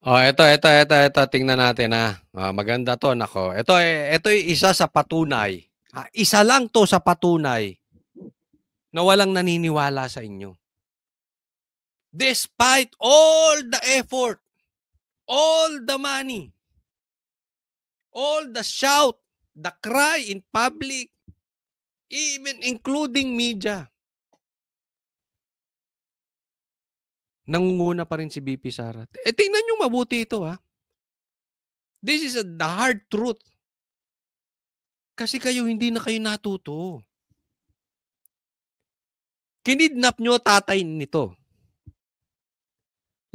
Oh, ito. Tingnan natin ha. Maganda to, nako. Ito isa sa patunay. Isa lang to sa patunay na walang naniniwala sa inyo. Despite all the effort, all the money, all the shout, the cry in public, even including media, nangunguna pa rin si VP Sara. Tingnan nyo mabuti ito ha. This is the hard truth. Kasi hindi na kayo natuto. Kinidnap nyo tatay nito.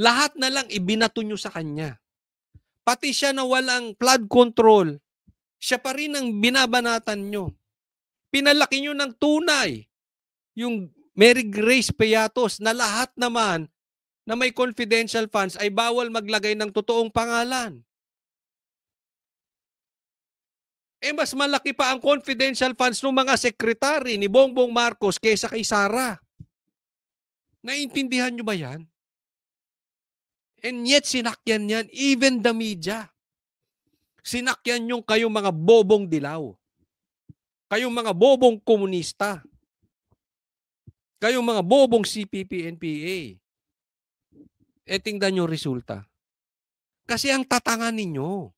Lahat na lang ibinato nyo sa kanya. Pati siya na walang flood control, siya pa rin ang binabanatan nyo. Pinalaki nyo ng tunay yung Mary Grace Beatos na lahat naman na may confidential funds ay bawal maglagay ng totoong pangalan. Mas malaki pa ang confidential funds ng mga sekretary ni Bongbong Marcos kaysa kay Sara. Naintindihan nyo ba yan? And yet, sinakyan yan, even the media. Sinakyan yung kayong mga bobong dilaw. Kayong mga bobong komunista. Kayong mga bobong CPP-NPA. Tingnan nyo resulta. Kasi ang tatangan ninyo.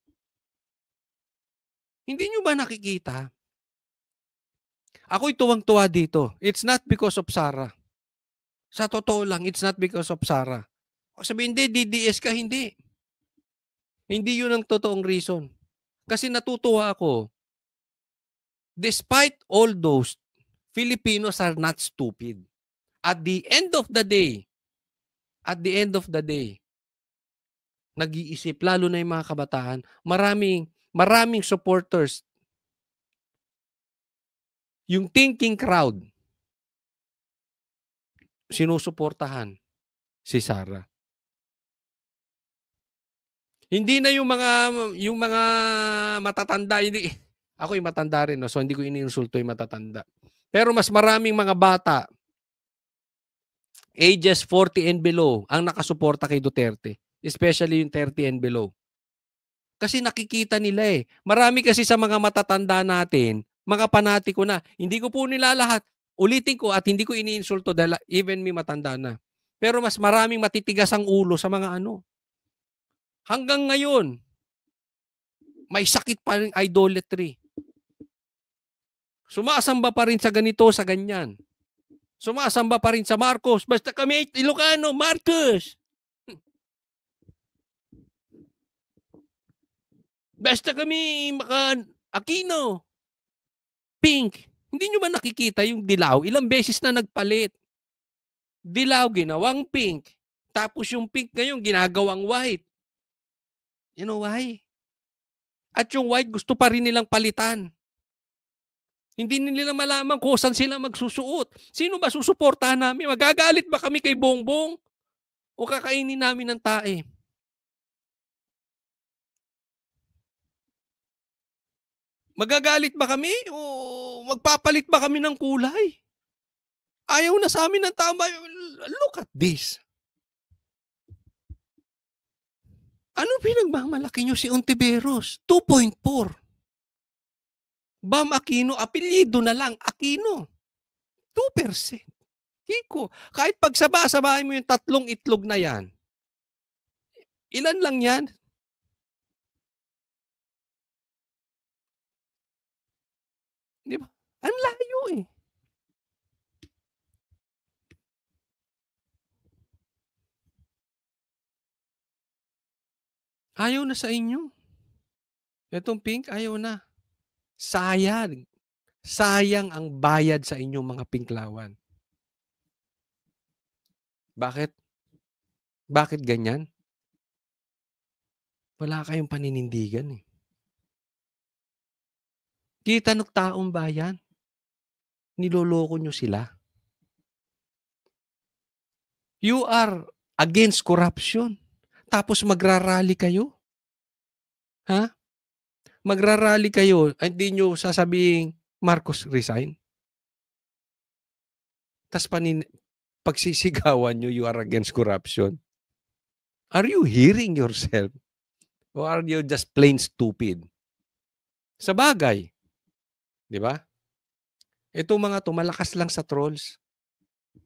Hindi nyo ba nakikita? Ako'y tuwang-tuwa dito. It's not because of Sara. Sa totoo lang, it's not because of Sara. Sabihin, hindi, DDS ka, hindi. Hindi yun ang totoong reason. Kasi natutuwa ako, despite all those, Filipinos are not stupid. At the end of the day, nag-iisip, lalo na yung mga kabataan, maraming supporters. Yung thinking crowd, sinusuportahan si Sara. Hindi na yung mga matatanda, hindi. Ako yung matanda rin, no? So hindi ko iniinsulto yung matatanda. Pero mas maraming mga bata, ages 40 and below, ang nakasuporta kay Duterte. Especially yung 30 and below. Kasi nakikita nila eh. Marami kasi sa mga matatanda natin, mga panatiko na. Hindi ko po nila lahat. Ulitin ko at hindi ko iniinsulto dahil even me matanda na. Pero mas maraming matitigas ang ulo sa mga ano. Hanggang ngayon, may sakit pa rin idolatry. Sumasamba pa rin sa ganito, sa ganyan. Sumasamba pa rin sa Marcos. Basta kami Ilocano, Marcos. Basta kami Aquino. Pink. Hindi nyo ba nakikita yung dilaw? Ilang beses na nagpalit. Dilaw, ginawang pink. Tapos yung pink ngayon, ginagawang white. You know why? At yung white, gusto pa rin nilang palitan. Hindi nila malaman kung saan sila magsusuot. Sino ba susuportahan namin? Magagalit ba kami kay Bongbong? O kakainin namin ng tae? Magagalit ba kami? O magpapalit ba kami ng kulay? Ayaw na sa amin ng tama. Look at this. Ano pinagmamalaki nyo si Ontiveros? 2.4. Bam Aquino, apelyido na lang, Aquino. 2%. Kiko, kahit pagsaba-sabahin mo yung 3 itlog na yan, ilan lang yan? Di ba? Ang layo eh. Ayaw na sa inyo. Itong pink, ayaw na. Sayang. Sayang ang bayad sa inyong mga pinklawan. Bakit? Bakit ganyan? Wala kayong paninindigan eh. Kita ng taong bayan. Niloloko nyo sila. You are against corruption. Tapos magrarally kayo? Ha? Magrarally kayo, hindi nyo sasabihin Marcos resign? Tapos pagsisigawan nyo, you are against corruption. Are you hearing yourself? Or are you just plain stupid? Sabagay, 'di ba? Itong mga 'to malakas lang sa trolls.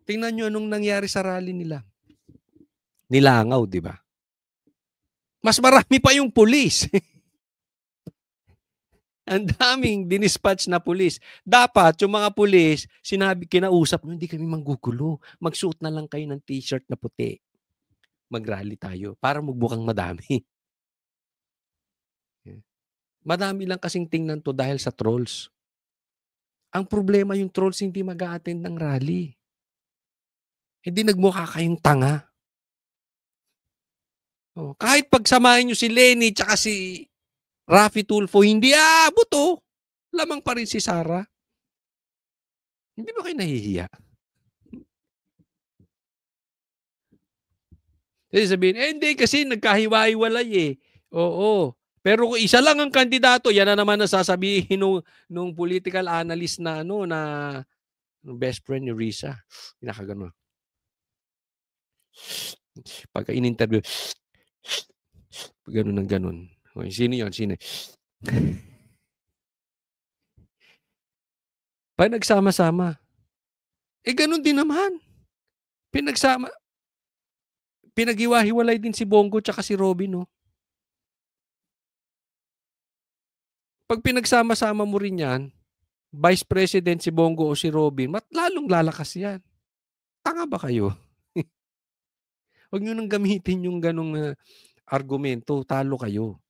Tingnan niyo anong nangyari sa rally nila. Nilangaw, 'di ba? Mas marami pa yung pulis. Ang daming dinispatch na pulis. Dapat yung mga pulis, kinausap nyo, hindi kami manggugulo. Magsuot na lang kayo ng t-shirt na puti. Mag-rally tayo para magbukang madami. Madami lang kasing tingnan to dahil sa trolls. Ang problema yung trolls hindi mag-a-attend ng rally. Hindi nagmukha kayong tanga. Oh, kahit pagsamahin nyo si Lenny tsaka si Raffy Tulfo, hindi aabot oh. Lamang pa rin si Sara. Hindi ba kayo nahihiya? Kasi sabihin, hindi kasi nagkahiwa-hiwalay eh. Oo. Pero kung isa lang ang kandidato, yan na naman ang sasabihin nung political analyst na best friend ni Risa. Pinakagano. Pagka in-interview, ganun ng ganun. Sino yun? Sino? Pag nagsama-sama, ganun din naman. Pinaghiwa-hiwalay din si Bongo tsaka si Robin, no? Pag pinagsama-sama mo rin yan, Vice President si Bongo o si Robin, lalong lalakas yan. Tanga ba kayo? Huwag nyo nang gamitin yung ganong argumento, talo kayo.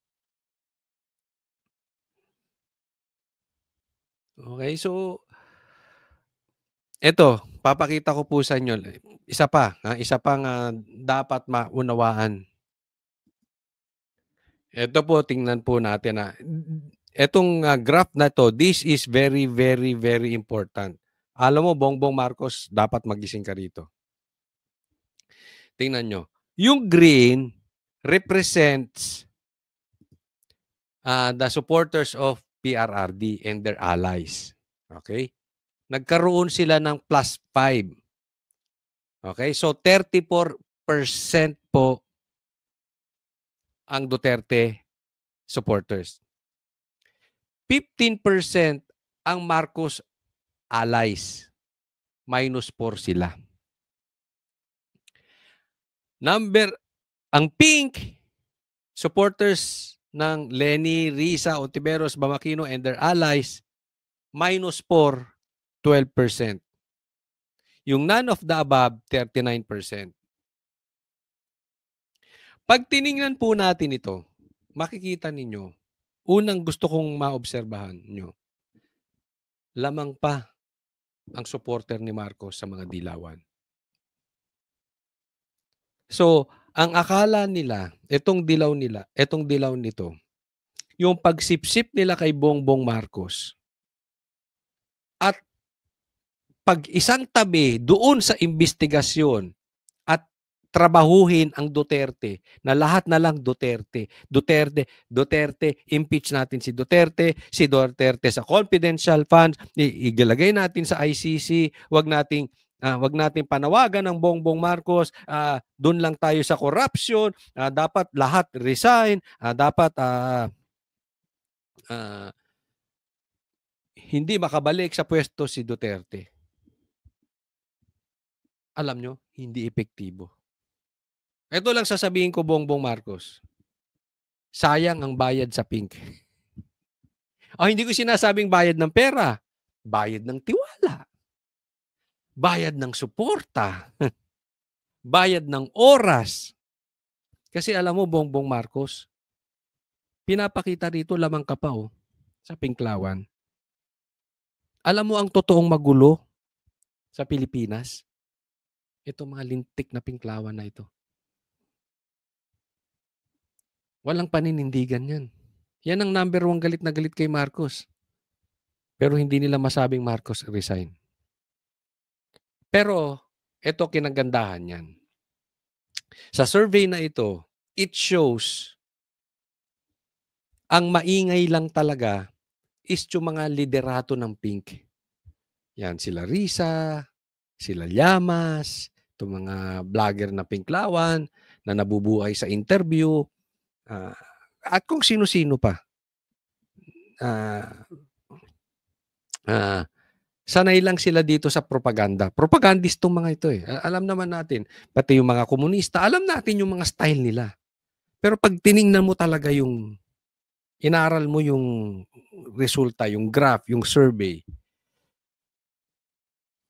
Okay, so eto, papakita ko po sa inyo. Isa pang dapat maunawaan. Ito po, tingnan po natin. Etong graph na to, this is very, very, very important. Alam mo, Bongbong Marcos, dapat magising ka rito. Tingnan nyo. Yung green represents the supporters of PRRD and their allies. Okay? Nagkaroon sila ng plus 5. Okay? So, 34% po ang Duterte supporters. 15% ang Marcos allies. -4 sila. Ang pink supporters ng Lenny, Risa, Ontiveros, Bamaquino, and their allies, -4, 12%. Yung none of the above, 39%. Pag tiningnan po natin ito, makikita ninyo, unang gusto kong maobserbahan nyo, lamang pa ang supporter ni Marcos sa mga dilawan. So, ang akala nila, itong dilaw nito, yung pagsipsip nila kay Bongbong Marcos at pag isang tabi doon sa investigasyon at trabahuhin ang Duterte na lahat na lang Duterte, impeach natin si Duterte sa confidential funds, igalagay natin sa ICC, wag nating panawagan ng Bongbong Marcos, doon lang tayo sa corruption, dapat lahat resign, dapat hindi makabalik sa pwesto si Duterte. Alam nyo, hindi epektibo. Ito lang sasabihin ko, Bongbong Marcos. Sayang ang bayad sa pink. Hindi ko sinasabing bayad ng pera. Bayad ng tiwala. Bayad ng suporta. Bayad ng oras. Kasi alam mo, Bongbong Marcos, pinapakita rito lamang ka pa sa Pinklawan. Alam mo ang totoong magulo sa Pilipinas? Ito mga lintik na Pinklawan na ito. Walang paninindigan yan. Yan ang number 1 galit na galit kay Marcos. Pero hindi nila masabing Marcos resign. Pero ito kinagandahan yan. Sa survey na ito, it shows ang maingay lang talaga is yung mga liderato ng pink. Yan, sila Risa, sila Llamas, itong mga vlogger na Pinklawan, na nabubuhay sa interview, at kung sino-sino pa. Sanay lang sila dito sa propaganda. Propagandist tong mga ito eh. Alam naman natin, pati yung mga komunista, alam natin yung mga style nila. Pero pag tiningnan mo talaga yung, inaral mo yung resulta, yung graph, yung survey,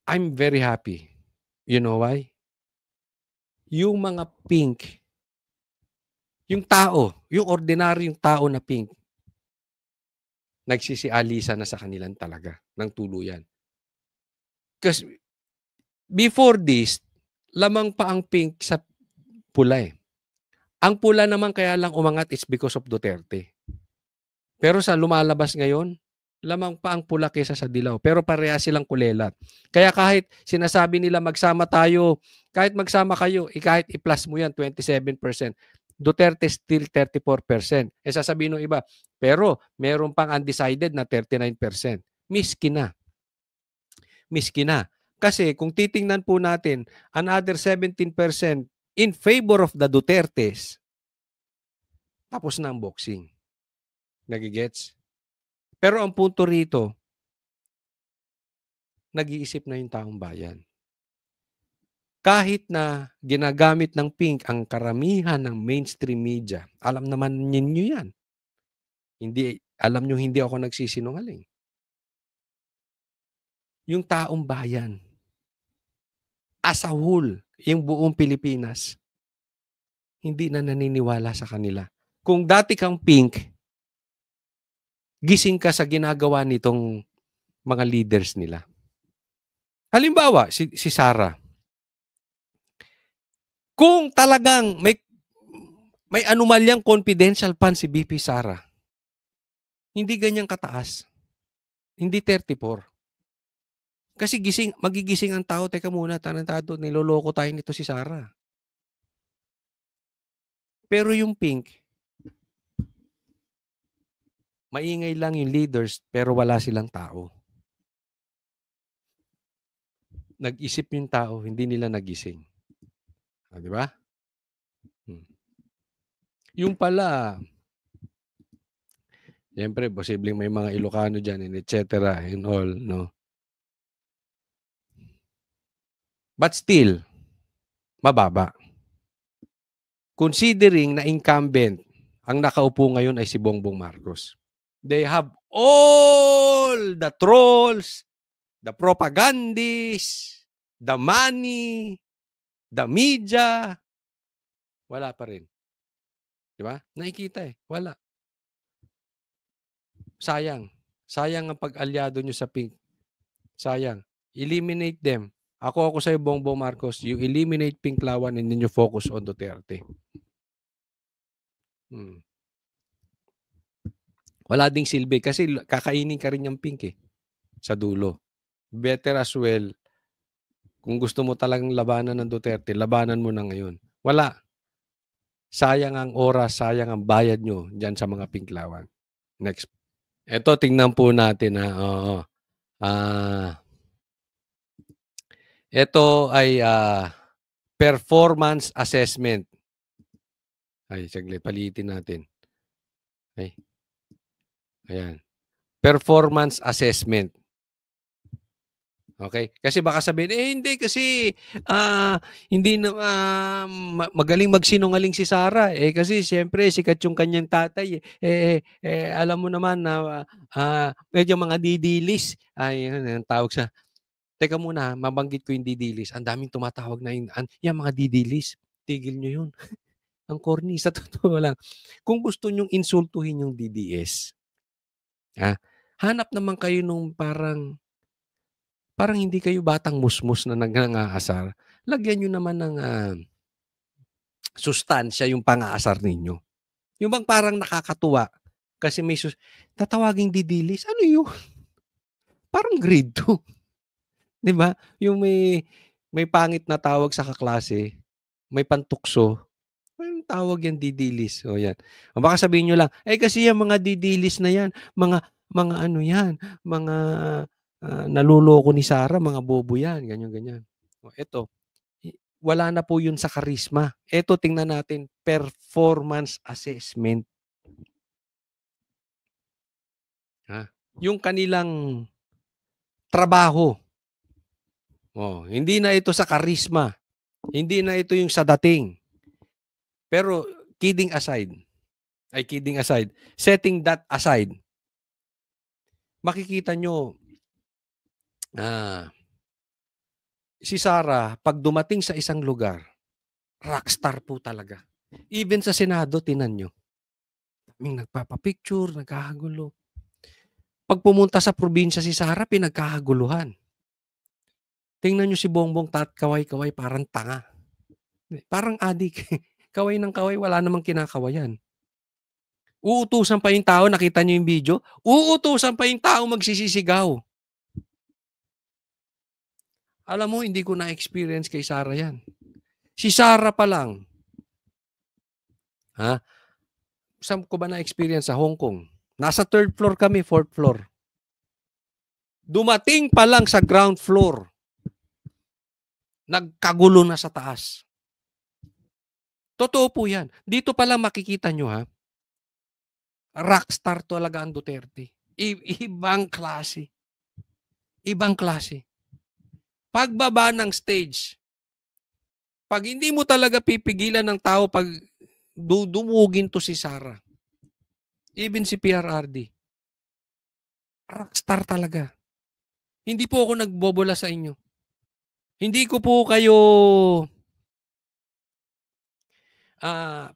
I'm very happy. You know why? Yung mga pink, yung tao, yung ordinaryong tao na pink, nagsisialisa na sa kanilang talaga ng tuluyan. Kasi before this, lamang pa ang pink sa pula eh. Ang pula naman kaya lang umangat is because of Duterte. Pero sa lumalabas ngayon, lamang pa ang pula kaysa sa dilaw. Pero pareha silang kulelat. Kaya kahit sinasabi nila magsama tayo, kahit magsama kayo, kahit i-plus mo yan, 27%. Duterte still 34%. Sasabihin ng iba, pero meron pang undecided na 39%. Miski na. Kasi kung titingnan po natin, another 17% in favor of the Dutertes, tapos na ang boxing. Nagigets? Pero ang punto rito, nag-iisip na yung taong bayan. Kahit na ginagamit ng pink ang karamihan ng mainstream media, alam naman ninyo yan. Alam nyo hindi ako nagsisinungaling. Yung taong bayan, as a whole, yung buong Pilipinas, hindi na naniniwala sa kanila. Kung dati kang pink, gising ka sa ginagawa nitong mga leaders nila. Halimbawa, si Sara. Kung talagang may anomalyang confidential fund si BP Sara, hindi ganyang kataas. Hindi 34. Kasi magigising ang tao, teka muna, tarantado, niloloko tayo nito si Sara. Pero yung pink, maingay lang yung leaders, pero wala silang tao. Nag-isip yung tao, hindi nila nagising. Di ba? Yung pala, siyempre, posibleng may mga Ilocano dyan, and etc. and all, no? But still, mababa. Considering na incumbent, ang nakaupo ngayon ay si Bongbong Marcos. They have all the trolls, the propagandists, the money, the media. Wala pa rin. Di ba? Nakikita eh. Wala. Sayang. Sayang ang pag-alyado nyo sa pink. Sayang. Eliminate them. Ako sa'yo, Bongbong Marcos, you eliminate Pink Lawan and then you focus on Duterte. Wala ding silbi kasi kakainin ka rin yung pink eh, sa dulo. Better as well, kung gusto mo talagang labanan ng Duterte, labanan mo na ngayon. Wala. Sayang ang oras, sayang ang bayad nyo dyan sa mga Pink Lawan. Next. Ito, tingnan po natin ha. Ito ay performance assessment. Ay, saglit, palitin natin. Ay. Ayan. Performance assessment. Okay? Kasi baka sabihin, hindi kasi hindi na magaling magsinungaling si Sara. Kasi siyempre sikat yung kanyang tatay. Alam mo naman na medyo mga didilis. Ang tawag sa... Teka muna, mabanggit ko yung didilis. Ang daming tumatawag na yung mga didilis. Tigil nyo yun. Ang corny, sa totoo lang. Kung gusto nyong insultuhin yung DDS, hanap naman kayo nung parang hindi kayo batang musmus na nag-aasar. Lagyan nyo naman ng sustansya yung pang-aasar ninyo. Yung bang parang nakakatuwa kasi may tatawaging didilis. Ano yun? Parang grade 2. Diba? Yung may pangit na tawag sa kaklase, may pantukso, may tawag yan didilis. O yan. O baka sabihin nyo lang, kasi yung mga didilis na yan, mga ano yan, mga naluloko ni Sara, mga bobo yan, ganyan. O eto, wala na po yun sa karisma. Eto, tingnan natin, performance assessment. Yung kanilang trabaho. Hindi na ito sa karisma. Hindi na ito yung sa dating. Pero kidding aside, setting that aside, makikita nyo, si Sarah, pag dumating sa isang lugar, rockstar po talaga. Even sa Senado, tinan nyo. May nagpapapicture, nagkakagulo. Pag pumunta sa probinsya si Sarah, pinagkakaguluhan. Tingnan nyo si Bongbong kaway-kaway, parang tanga. Parang adik. Kaway ng kaway, wala namang kinakawayan. Uutusan pa yung tao, nakita nyo yung video? Uutusan pa yung tao magsisisigaw. Alam mo, hindi ko na-experience kay Sarah yan. Si Sarah pa lang. Saan ko ba na-experience? Sa Hong Kong. Nasa 3rd floor kami, 4th floor. Dumating pa lang sa ground floor. Nagkagulo na sa taas. Totoo po yan. Dito pa lang makikita nyo, rockstar talaga ang Duterte. Ibang klase. Ibang klase. Pagbaba ng stage, pag hindi mo talaga pipigilan ng tao pag dumugin to si Sarah, even si PRRD, rockstar talaga. Hindi po ako nagbobola sa inyo. Hindi ko po kayo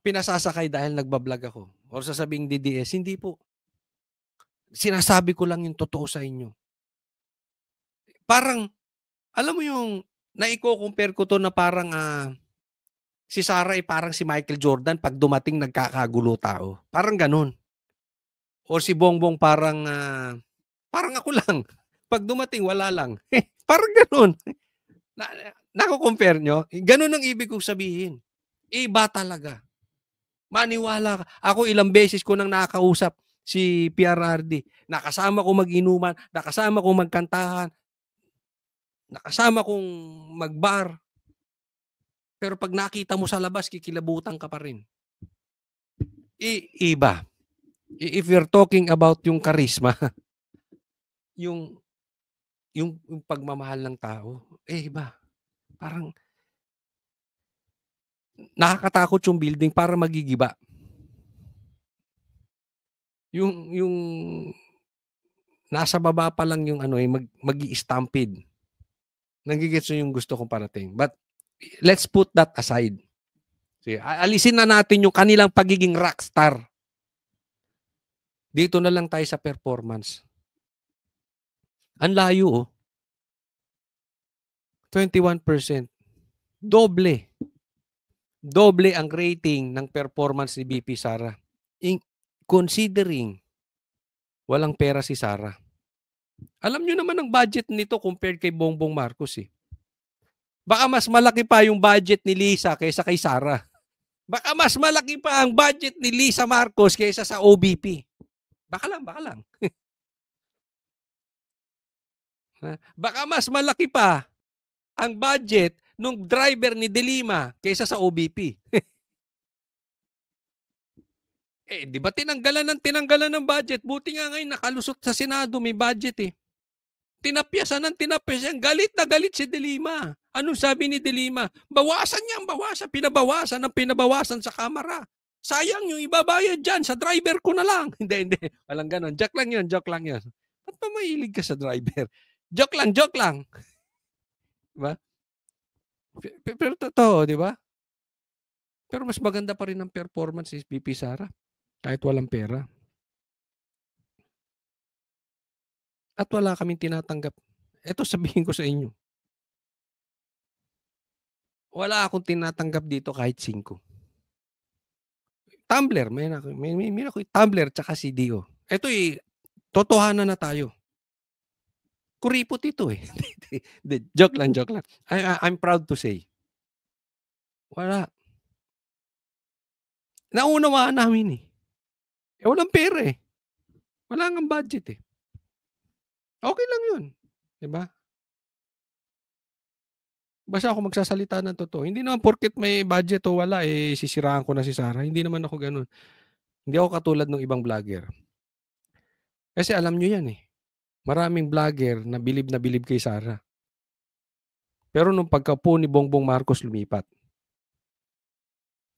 pinasasakay dahil nagbablog ako or sasabing DDS. Hindi po. Sinasabi ko lang yung totoo sa inyo. Parang, alam mo yung naiko-compare ko to na parang si Sarah ay parang si Michael Jordan pag dumating nagkakagulo tao. Parang ganun. O si Bongbong parang ako lang. Pag dumating, wala lang. Parang ganun. Nako-compare nyo? Ganun ang ibig kong sabihin. Iba talaga. Maniwala ka. Ako ilang beses ko nang nakakausap si PRRD. Nakasama ko mag-inuman, nakasama ko magkantahan, nakasama kong mag-bar. Pero pag nakita mo sa labas, kikilabutan ka pa rin. Iba. If you're talking about yung charisma, yung pagmamahal ng tao, iba. Parang nakakatakot yung building para magigiba. Yung nasa baba pa lang yung mag-i-stampede. Nagigets yung gusto kong parating. But let's put that aside. So, alisin na natin yung kanilang pagiging rockstar. Dito na lang tayo sa performance. Ang layo, 21%. Doble. Doble ang rating ng performance ni BP Sara. Considering walang pera si Sara. Alam nyo naman ang budget nito compared kay Bongbong Marcos eh. Baka mas malaki pa yung budget ni Lisa kaysa kay Sara. Baka mas malaki pa ang budget ni Lisa Marcos kaysa sa OBP. Baka lang. Baka mas malaki pa ang budget ng driver ni De Lima kaysa sa OBP. Di ba tinanggalan ng budget? Buti nga ngayon nakalusot sa Senado, may budget eh. Tinapyasan. Galit na galit si De Lima. Anong sabi ni De Lima? Bawasan niya ang bawasan. Pinabawasan sa Kamara. Sayang yung ibabayad dyan. Sa driver ko na lang. Hindi. Walang ganon. Joke lang yun. Ba't pa mahilig ka sa driver? Joke lang. Diba? Pero totoo, di ba? Pero mas maganda pa rin ang performance ni BP Sara. Kahit walang pera. At wala kaming tinatanggap. Ito sabihin ko sa inyo. Wala akong tinatanggap dito kahit 5. Tumbler, may ako Tumbler tsaka CDO. Ito totohanan na tayo. Kuripot ito eh. joke lang. I'm proud to say. Wala. Naunawaan namin eh. Walang pera eh. Wala ngang budget eh. Okay lang yun. Diba? Basta ako magsasalita ng totoo. Hindi naman porket may budget o wala, eh, sisiraan ko na si Sarah. Hindi naman ako gano'n. Hindi ako katulad ng ibang vlogger. Kasi alam niyo 'yan, eh. Maraming vlogger na bilib kay Sarah. Pero nung pagkaupo ni Bongbong Marcos lumipat.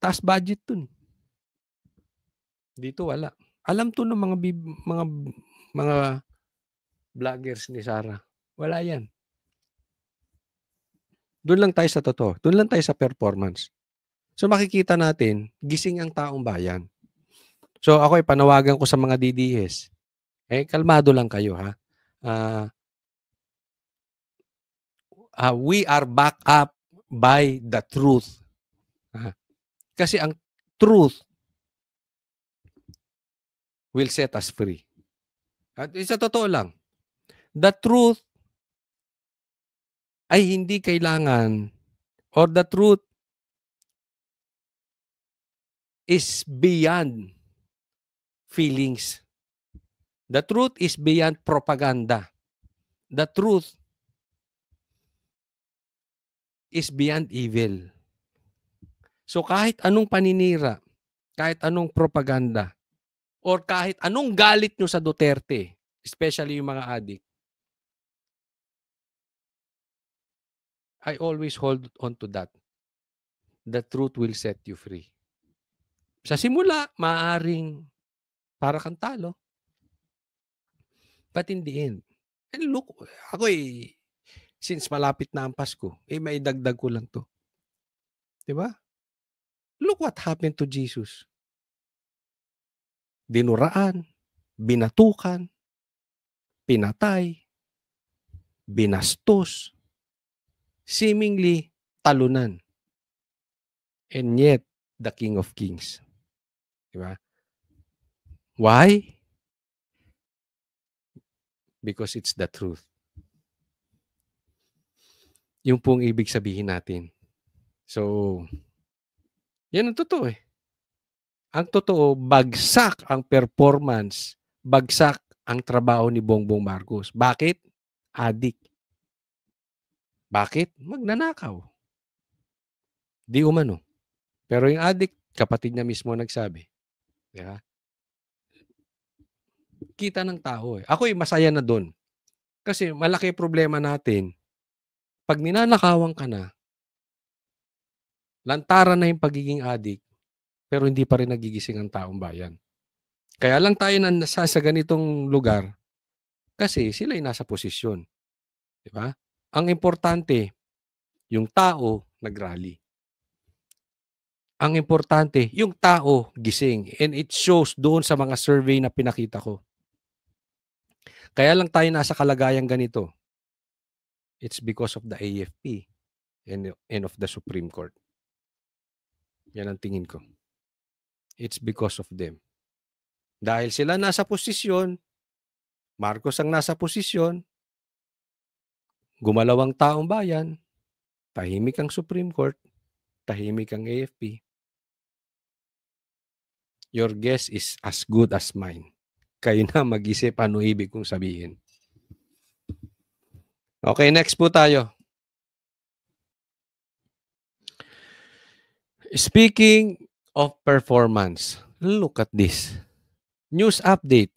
Taas budget dun. Dito wala. Alam 'to ng mga vloggers ni Sarah. Wala 'yan. Do'n lang tayo sa totoo. Do'n lang tayo sa performance. So makikita natin, gising ang taong bayan. So ako ay panawagan ko sa mga DDS, eh kalmado lang kayo ha. We are backed up by the truth. Kasi ang truth will set us free. At sa totoo lang, the truth ay hindi kailangan or the truth is beyond feelings. The truth is beyond propaganda. The truth is beyond evil. So kahit anong paninira, kahit anong propaganda, or kahit anong galit nyo sa Duterte, especially yung mga adik, I always hold on to that. The truth will set you free. Sa simula, maaaring para kang talo. But in the end, and look, ako since malapit na ang Pasko, maidagdag ko lang to. Diba? Look what happened to Jesus. Dinuraan, binatukan, pinatay, binastos, seemingly talunan. And yet, the King of Kings. Diba? Why? Because it's the truth. Yung pong ibig sabihin natin. So, yan ang totoo eh. Ang totoo, bagsak ang performance, bagsak ang trabaho ni Bongbong Marcos. Bakit? Adik. Bakit? Magnanakaw. Di umano. Pero yung adik, kapatid niya mismo nagsabi. Diba? Kita ng tao eh. Ako masaya na doon. Kasi malaki problema natin. Pag ninanakawan ka na, lantaran na yung pagiging adik, pero hindi pa rin nagigising ang taong bayan. Kaya lang tayo nasa sa ganitong lugar kasi sila ay nasa posisyon. Diba? Ang importante, yung tao nagrally. Ang importante, yung tao gising. And it shows doon sa mga survey na pinakita ko. Kaya lang tayo nasa kalagayang ganito. It's because of the AFP and of the Supreme Court. Yan ang tingin ko. It's because of them. Dahil sila nasa posisyon, Marcos ang nasa posisyon, gumalaw ang taong bayan, tahimik ang Supreme Court, tahimik ang AFP. Your guess is as good as mine. Kayo na mag-isip ano ibig kong sabihin. Okay, next po tayo. Speaking of performance, look at this. News update.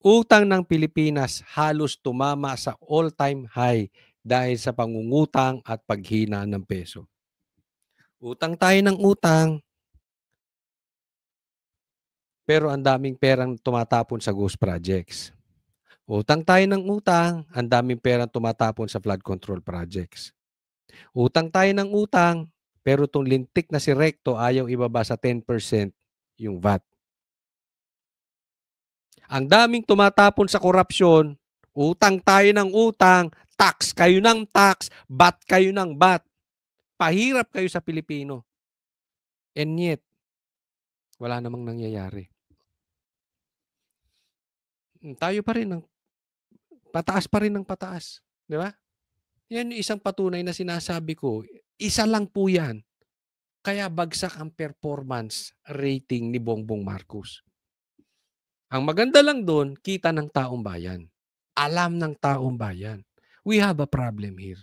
Utang ng Pilipinas halos tumama sa all-time high dahil sa pangungutang at paghina ng peso. Utang tayo ng utang, pero ang daming perang tumatapon sa ghost projects. Utang tayo ng utang, ang daming perang tumatapon sa flood control projects. Utang tayo ng utang, pero itong lintik na si Recto ayaw ibaba sa 10% yung VAT. Ang daming tumatapon sa korupsyon, utang tayo ng utang, tax kayo ng tax, bat kayo ng bat. Pahirap kayo sa Pilipino. And yet, wala namang nangyayari. Tayo pa rin pataas pa rin ng pataas. Di ba? Yan yung isang patunay na sinasabi ko. Isa lang po yan. Kaya bagsak ang performance rating ni Bongbong Marcos. Ang maganda lang doon, kita ng taong bayan. Alam ng taong bayan. We have a problem here.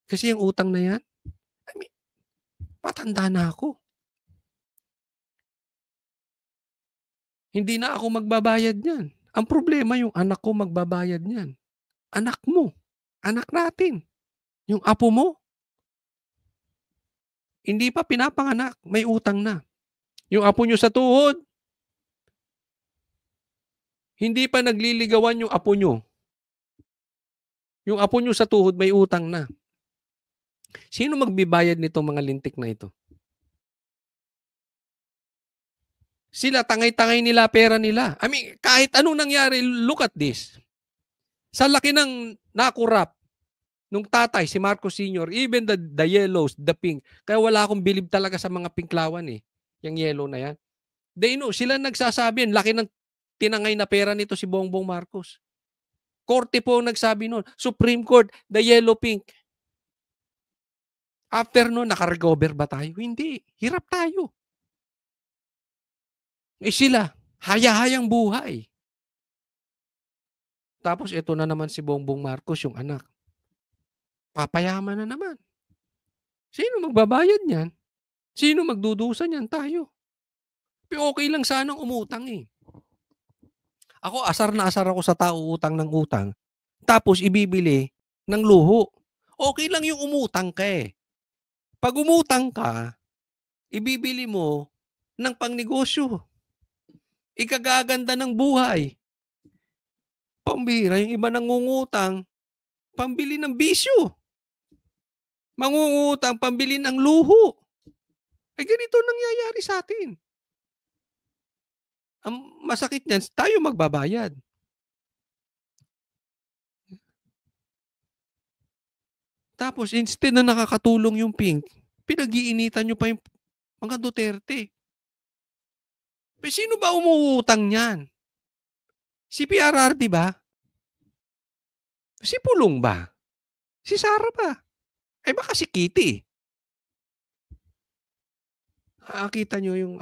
Kasi yung utang na yan, I mean, matanda na ako. Hindi na ako magbabayad niyan. Ang problema yung anak ko magbabayad niyan. Anak mo, anak natin, yung apo mo, hindi pa pinapanganak, may utang na. Yung apo niyo sa tuhod, hindi pa nagliligawan yung apo niyo. Yung apo niyo sa tuhod may utang na. Sino magbibayad nitong mga lintik na ito? Sila tangay-tangay nila pera nila. I mean, kahit anong nangyari, look at this. Sa laki ng nakurap nung tatay, si Marcos Sr., even the yellows, the pink, kaya wala akong bilib talaga sa mga pinklawan eh. Yung yellow na yan. They know, sila nagsasabi, laki ng tinangay na pera nito si Bongbong Marcos. Korte po ang nagsabi noon. Supreme Court, the yellow pink. After noon, nakarecover ba tayo? Hindi. Hirap tayo. Eh sila, haya-hayang buhay. Tapos ito na naman si Bongbong Marcos, yung anak. Papayaman na naman. Sino magbabayad niyan? Sino magdudusa niyan? Tayo. Pero okay lang sanang umutang eh. Ako, asar na asar ako sa tao utang ng utang. Tapos ibibili ng luho. Okay lang yung umutang ka eh. Pag umutang ka, ibibili mo ng pangnegosyo. Ikagaganda ng buhay. Pambira, yung iba nangungutang, pambili ng bisyo. Mangungutang, pambili ng luho. Eh ganito nangyayari sa atin. Ang masakit niyan, tayo magbabayad. Tapos instead na nakakatulong yung pink, pinag-iinitan nyo pa yung mga Duterte. Pero sino ba umuutang niyan? Si PRRD ba? Si Pulong ba? Si Sara ba? Eh baka si Kitty. Nakakita nyo yung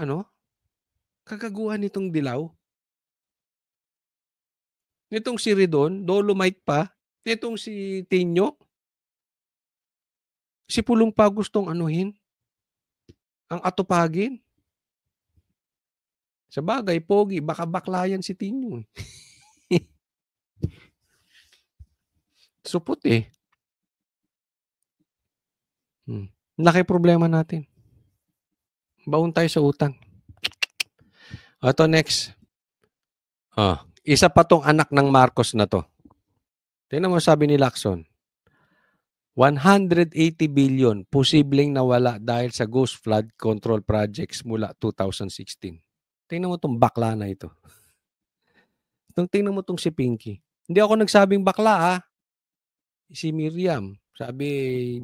kagaguhan nitong dilaw? Nitong si Ridon, Dolomite pa. Nitong si Tinyo. Si Pulong pa gustong anuhin. Ang atupagin. Sa bagay, pogi, baka baklayan si Tinyo. Supot eh. Laki problema natin. Baon tayo sa utang. Ito next. Isa pa tong anak ng Marcos na to. Tingnan mo sabi ni Lacson. 180 billion posibleng nawala dahil sa ghost flood control projects mula 2016. Tingnan mo tong bakla na ito. Tingnan mo tong si Pinky. Hindi ako nagsabing bakla Si Miriam. Sabi,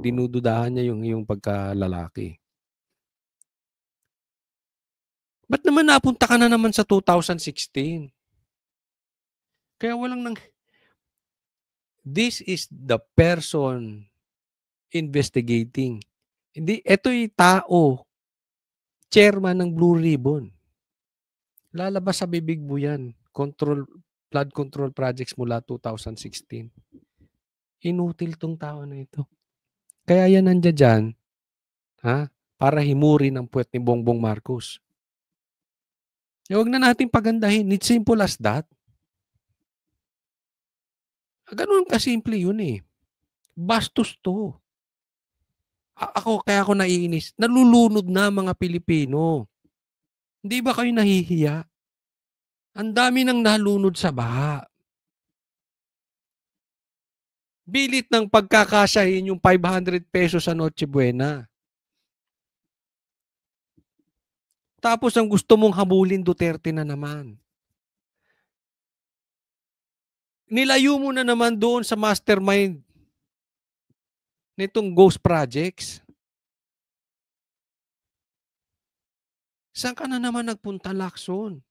dinududahan niya yung pagkalalaki. Ba't naman napunta ka na naman sa 2016? Kaya this is the person investigating. Hindi, ito'y tao. Chairman ng Blue Ribbon. Lalabas sa bibig mo yan. Flood control projects mula 2016. Inutil tong tao na ito. Kaya yan nandiyan dyan, para himurin ang puwet ni Bongbong Marcos. Huwag na natin pagandahin. It's simple as that. Ganun kasimple yun eh. Bastos to. Kaya ako naiinis. Nalulunod na mga Pilipino. Hindi ba kayo nahihiya? Ang dami nang nalunod sa baha. Bilit ng pagkakasahin yung 500 pesos sa Noche Buena. Tapos ang gusto mong habulin Duterte na naman. Nilayo mo na naman doon sa mastermind nitong ghost projects. Saan ka na naman nagpunta, Lacson?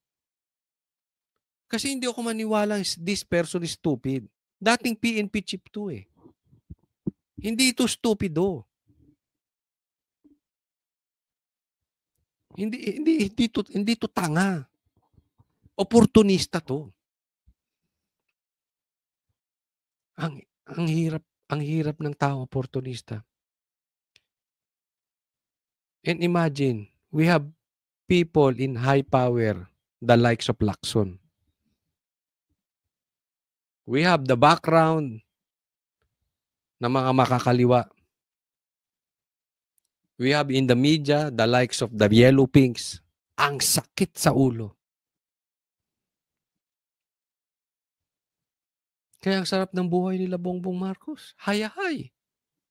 Kasi hindi ako maniwala this person is stupid. Dating PNP chief to eh. Hindi ito stupido. Hindi to tanga. Oportunista to. Ang hirap Ang hirap ng taong oportunista. And imagine, we have people in high power, the likes of Lacson. We have the background ng mga makakaliwa. We have in the media the likes of the Yellow Pinks. Ang sakit sa ulo. Kaya ang sarap ng buhay nila Bongbong Marcos. Hay-hay.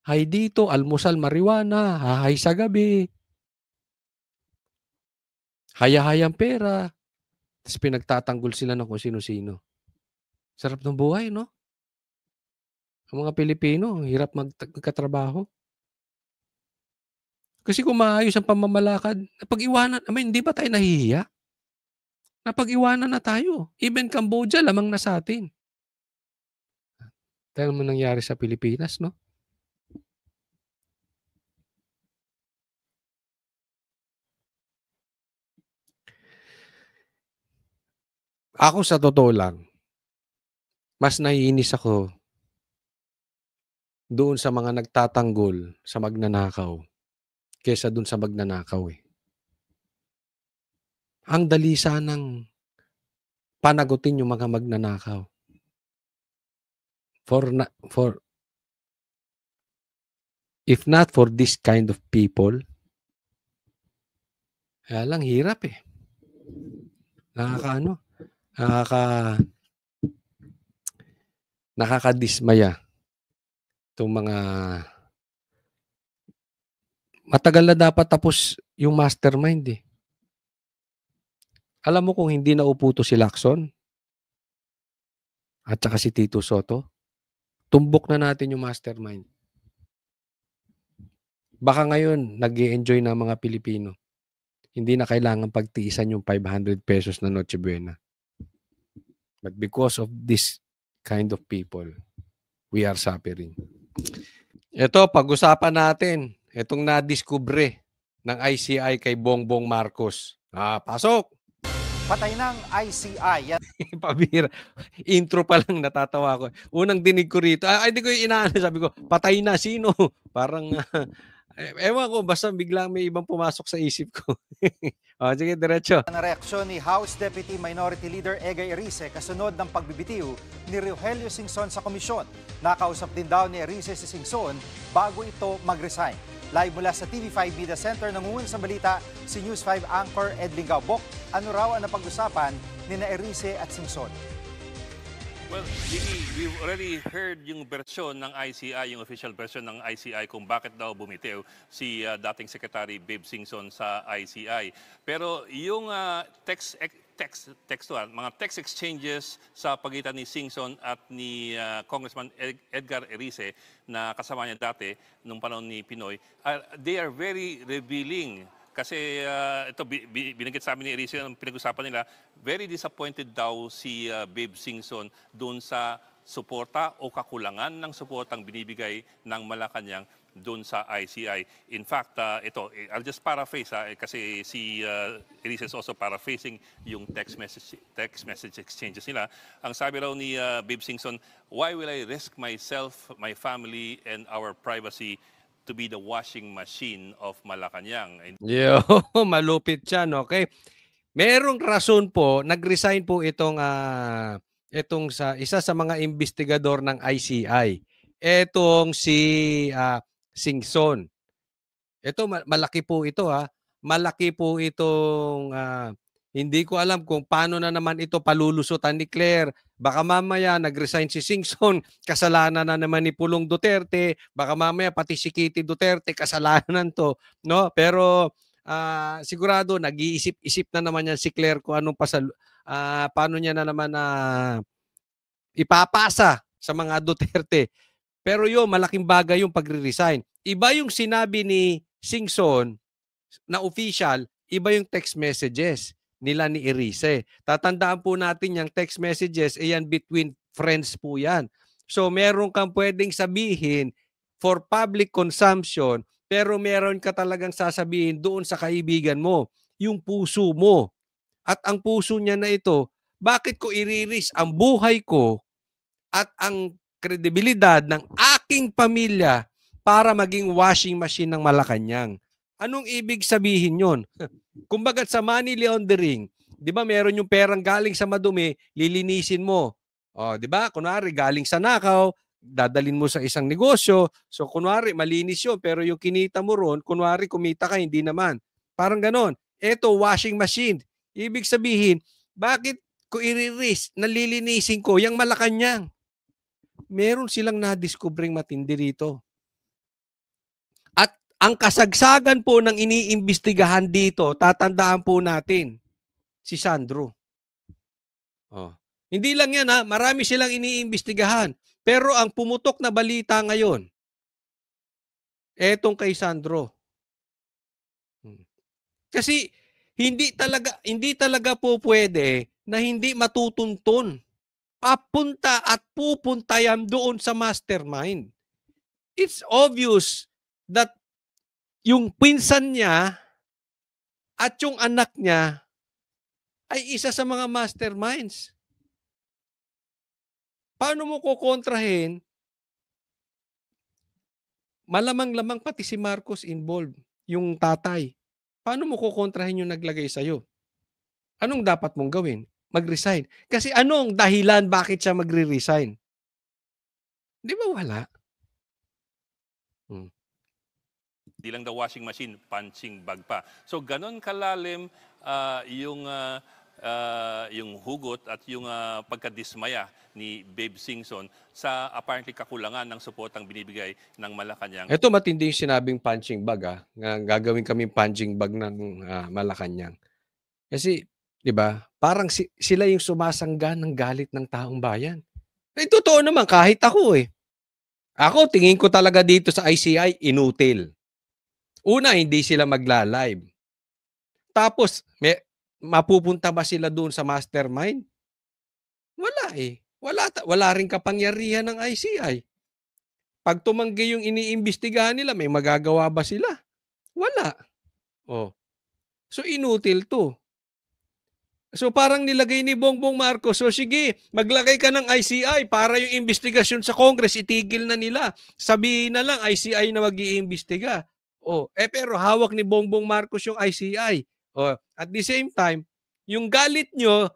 Hay dito, almusal marijuana, hahay sa gabi. Hay-hay ang pera. Tapos pinagtatanggol sila ng kung sino-sino. Sarap ng buhay, no? Ang mga Pilipino, hirap magkatrabaho. Kasi kung maayos ang pamamalakad, napag-iwanan, hindi ba tayo nahihiya? Napag-iwanan na tayo. Even Cambodia, lamang na sa atin. Tignan mo nangyari sa Pilipinas, no? Ako sa totoo lang, mas naiinis ako doon sa mga nagtatanggol sa magnanakaw kesa doon sa magnanakaw eh. Ang dali sanang panagutin yung mga magnanakaw. If not for this kind of people, kaya lang hirap eh. Nakakadismaya itong mga matagal na dapat tapos yung mastermind eh. Alam mo kung hindi naupo to si Lacson at saka si Tito Soto, tumbok na natin yung mastermind. Baka ngayon, nag-i-enjoy na mga Pilipino. Hindi na kailangan pagtiisan yung 500 pesos na Noche Buena. But because of this kind of people, we are suffering. Ito, pag-usapan natin. Itong nadiskubre ng ICI kay Bongbong Marcos. Pasok! Patay ng ICI. Pabira. Intro pa lang natatawa ko. Unang dinig ko rito. Hindi ko yung inaano. Sabi ko, patay na. Sino? Parang, ewan ko. Basta biglang may ibang pumasok sa isip ko. Sige, diretso. Na reaksyon ni House Deputy Minority Leader Egay Erice kasunod ng pagbibitiw ni Rogelio Singson sa komisyon. Nakausap din daw ni Erice si Singson bago ito mag-resign. Live mula sa TV5 Media Center, nangungunan sa balita si News 5 anchor Ed Lingao. Ano raw ang napag-usapan ni Erice at Singson? Well, we've already heard yung version ng ICI, yung official version ng ICI kung bakit daw bumitiw si dating Secretary Babe Singson sa ICI. Pero yung mga text exchanges sa pagitan ni Singson at ni Congressman Edgar Erice na kasama niya dati nung panahon ni Pinoy, they are very revealing. Kasi ito, binanggit sa amin ni Erice, ang pinag-usapan nila, very disappointed daw si Babe Singson doon sa suporta o kakulangan ng suportang binibigay ng Malacanang doon sa ICI. In fact, ito, I'll just paraphrase kasi si Erice is also paraphrasing yung text message exchanges nila. Ang sabi raw ni Babe Singson, "Why will I risk myself, my family, and our privacy to be the washing machine of Malacanang?" Yo, malupit yan, okay? Merong rason po, nag-resign po itong sa isa sa mga investigador ng ICI. Etong si Singson. Ito malaki po ito Malaki po itong hindi ko alam kung paano na naman ito palulusutan ni Claire. Baka mamaya nag-resign si Singson, kasalanan na naman ni Pulong Duterte. Baka mamaya pati si Kitty Duterte, kasalanan to. No? Pero sigurado nag-iisip-isip na naman yan si Claire kung anong paano niya na naman ipapasa sa mga Duterte. Pero yun, malaking bagay yung pagre-resign. Iba yung sinabi ni Singson na official, iba yung text messages nila ni Erice. Tatandaan po natin yung text messages, yan between friends po yan. So meron kang pwedeng sabihin for public consumption, pero meron ka talagang sasabihin doon sa kaibigan mo, yung puso mo. At ang puso niya na ito, bakit ko i-risk ang buhay ko at ang kredibilidad ng aking pamilya para maging washing machine ng Malacanang. Anong ibig sabihin yun? Kumbaga sa money laundering, di ba meron yung perang galing sa madumi, lilinisin mo. O, di ba? Kunwari, galing sa nakaw, dadalin mo sa isang negosyo. So, kunwari, malinis yun. Pero yung kinita mo ron, kunwari, kumita ka, hindi naman. Parang ganon. Eto, washing machine. Ibig sabihin, bakit ko i-risk na lilinisin ko yung Malacanang? Meron silang nadiskubreng matindi rito. At ang kasagsagan po ng iniimbestigahan dito, tatandaan po natin, si Sandro. Oh. Hindi lang yan ha, marami silang iniimbestigahan. Pero ang pumutok na balita ngayon, etong kay Sandro. Kasi hindi talaga po pwede na hindi matutuntun. Papunta at pupunta yan doon sa mastermind. It's obvious that yung pinsan niya at yung anak niya ay isa sa mga masterminds. Paano mo kukontrahin? Malamang-lamang pati si Marcos involved, yung tatay. Paano mo kukontrahin yung naglagay sa'yo? Anong dapat mong gawin? Mag-resign. Kasi anong dahilan bakit siya magre-resign? Di ba wala? Di lang the washing machine, punching bag pa. So ganon kalalim yung hugot at yung pagkadismaya ni Babe Singson sa apparently kakulangan ng suportang binibigay ng Malacanang. Ito matindi yung sinabing punching bag gagawin kami punching bag ng Malacanang. Kasi, di ba, parang sila yung sumasangga ng galit ng taong bayan. Eh, totoo naman, kahit ako eh. Ako, tingin ko talaga dito sa ICI, inutil. Una, hindi sila magla-live. Tapos, mapupunta ba sila doon sa mastermind? Wala eh. Wala rin kapangyarihan ng ICI. Pag tumanggi yung iniimbestigahan nila, may magagawa ba sila? Wala. Oh. So, inutil to. So, parang nilagay ni Bongbong Marcos, so sige, maglagay ka ng ICI para yung investigasyon sa Congress, itigil na nila. Sabihin na lang, ICI na mag-iimbestiga. Oh, pero hawak ni Bongbong Marcos yung ICI. Oh, at the same time, yung galit nyo,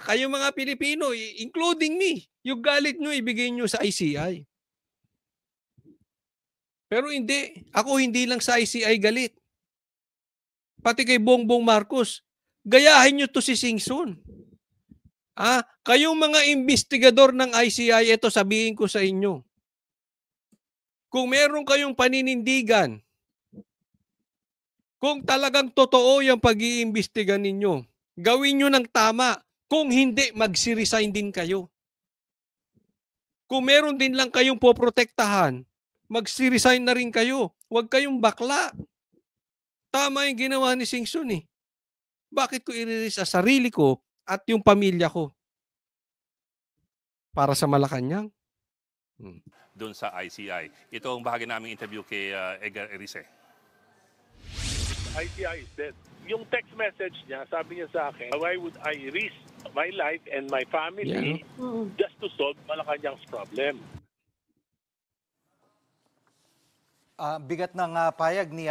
kayo mga Pilipino, including me, yung galit nyo, ibigay nyo sa ICI. Pero hindi. Ako hindi lang sa ICI galit. Pati kay Bongbong Marcos, gayahin nyo to si Singson. Kayong mga investigador ng ICI, ito sabihin ko sa inyo. Kung meron kayong paninindigan, kung talagang totoo yung pag-iimbestiga ninyo, gawin nyo ng tama. Kung hindi, mag-resign din kayo. Kung meron din lang kayong poprotektahan, mag-resign na rin kayo. Huwag kayong bakla. Tama yung ginawa ni Singson eh. Bakit ko i-release sa sarili ko at yung pamilya ko? Para sa Malacanang? Doon sa ICI. Ito ang bahagi naming interview kay Edgar Erice. ICI is dead. Yung text message niya, sabi niya sa akin, why would I risk my life and my family just to solve Malacanang's problem? Bigat ng payag ni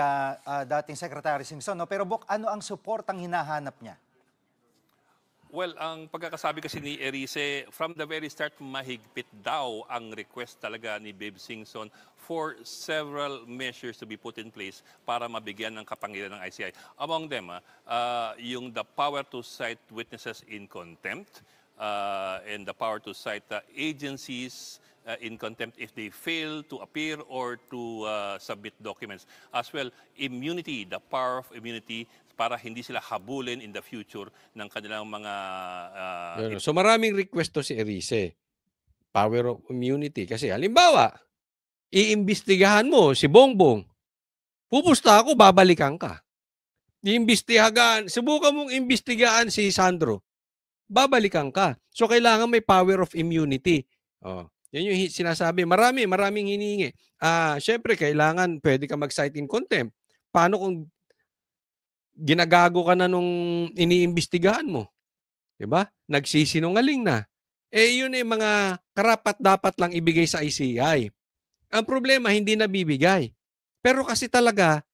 dating Secretary Singson, no? Pero Bok, ano ang suportang hinahanap niya? Well, ang pagkakasabi kasi ni Erice, from the very start, mahigpit daw ang request talaga ni Babe Singson for several measures to be put in place para mabigyan ng kapangyarihan ng ICI. Among them, yung the power to cite witnesses in contempt and the power to cite agencies in contempt if they fail to appear or to submit documents. As well, immunity, the power of immunity para hindi sila habulin in the future ng kanilang mga... So maraming request to si Erice. Power of immunity. Kasi halimbawa, iimbestigahan mo si Bongbong. Pupusta ako, babalikan ka. Subukan mong imbestigahan si Sandro. Babalikan ka. So kailangan may power of immunity. Yan yung sinasabi. Maraming hinihingi. Syempre, kailangan pwede ka mag-cite in contempt. Paano kung ginagago ka na nung iniimbestigahan mo? Diba? Nagsisinungaling na. Yun mga karapat-dapat lang ibigay sa ICI. Ang problema, hindi nabibigay. Pero kasi talaga,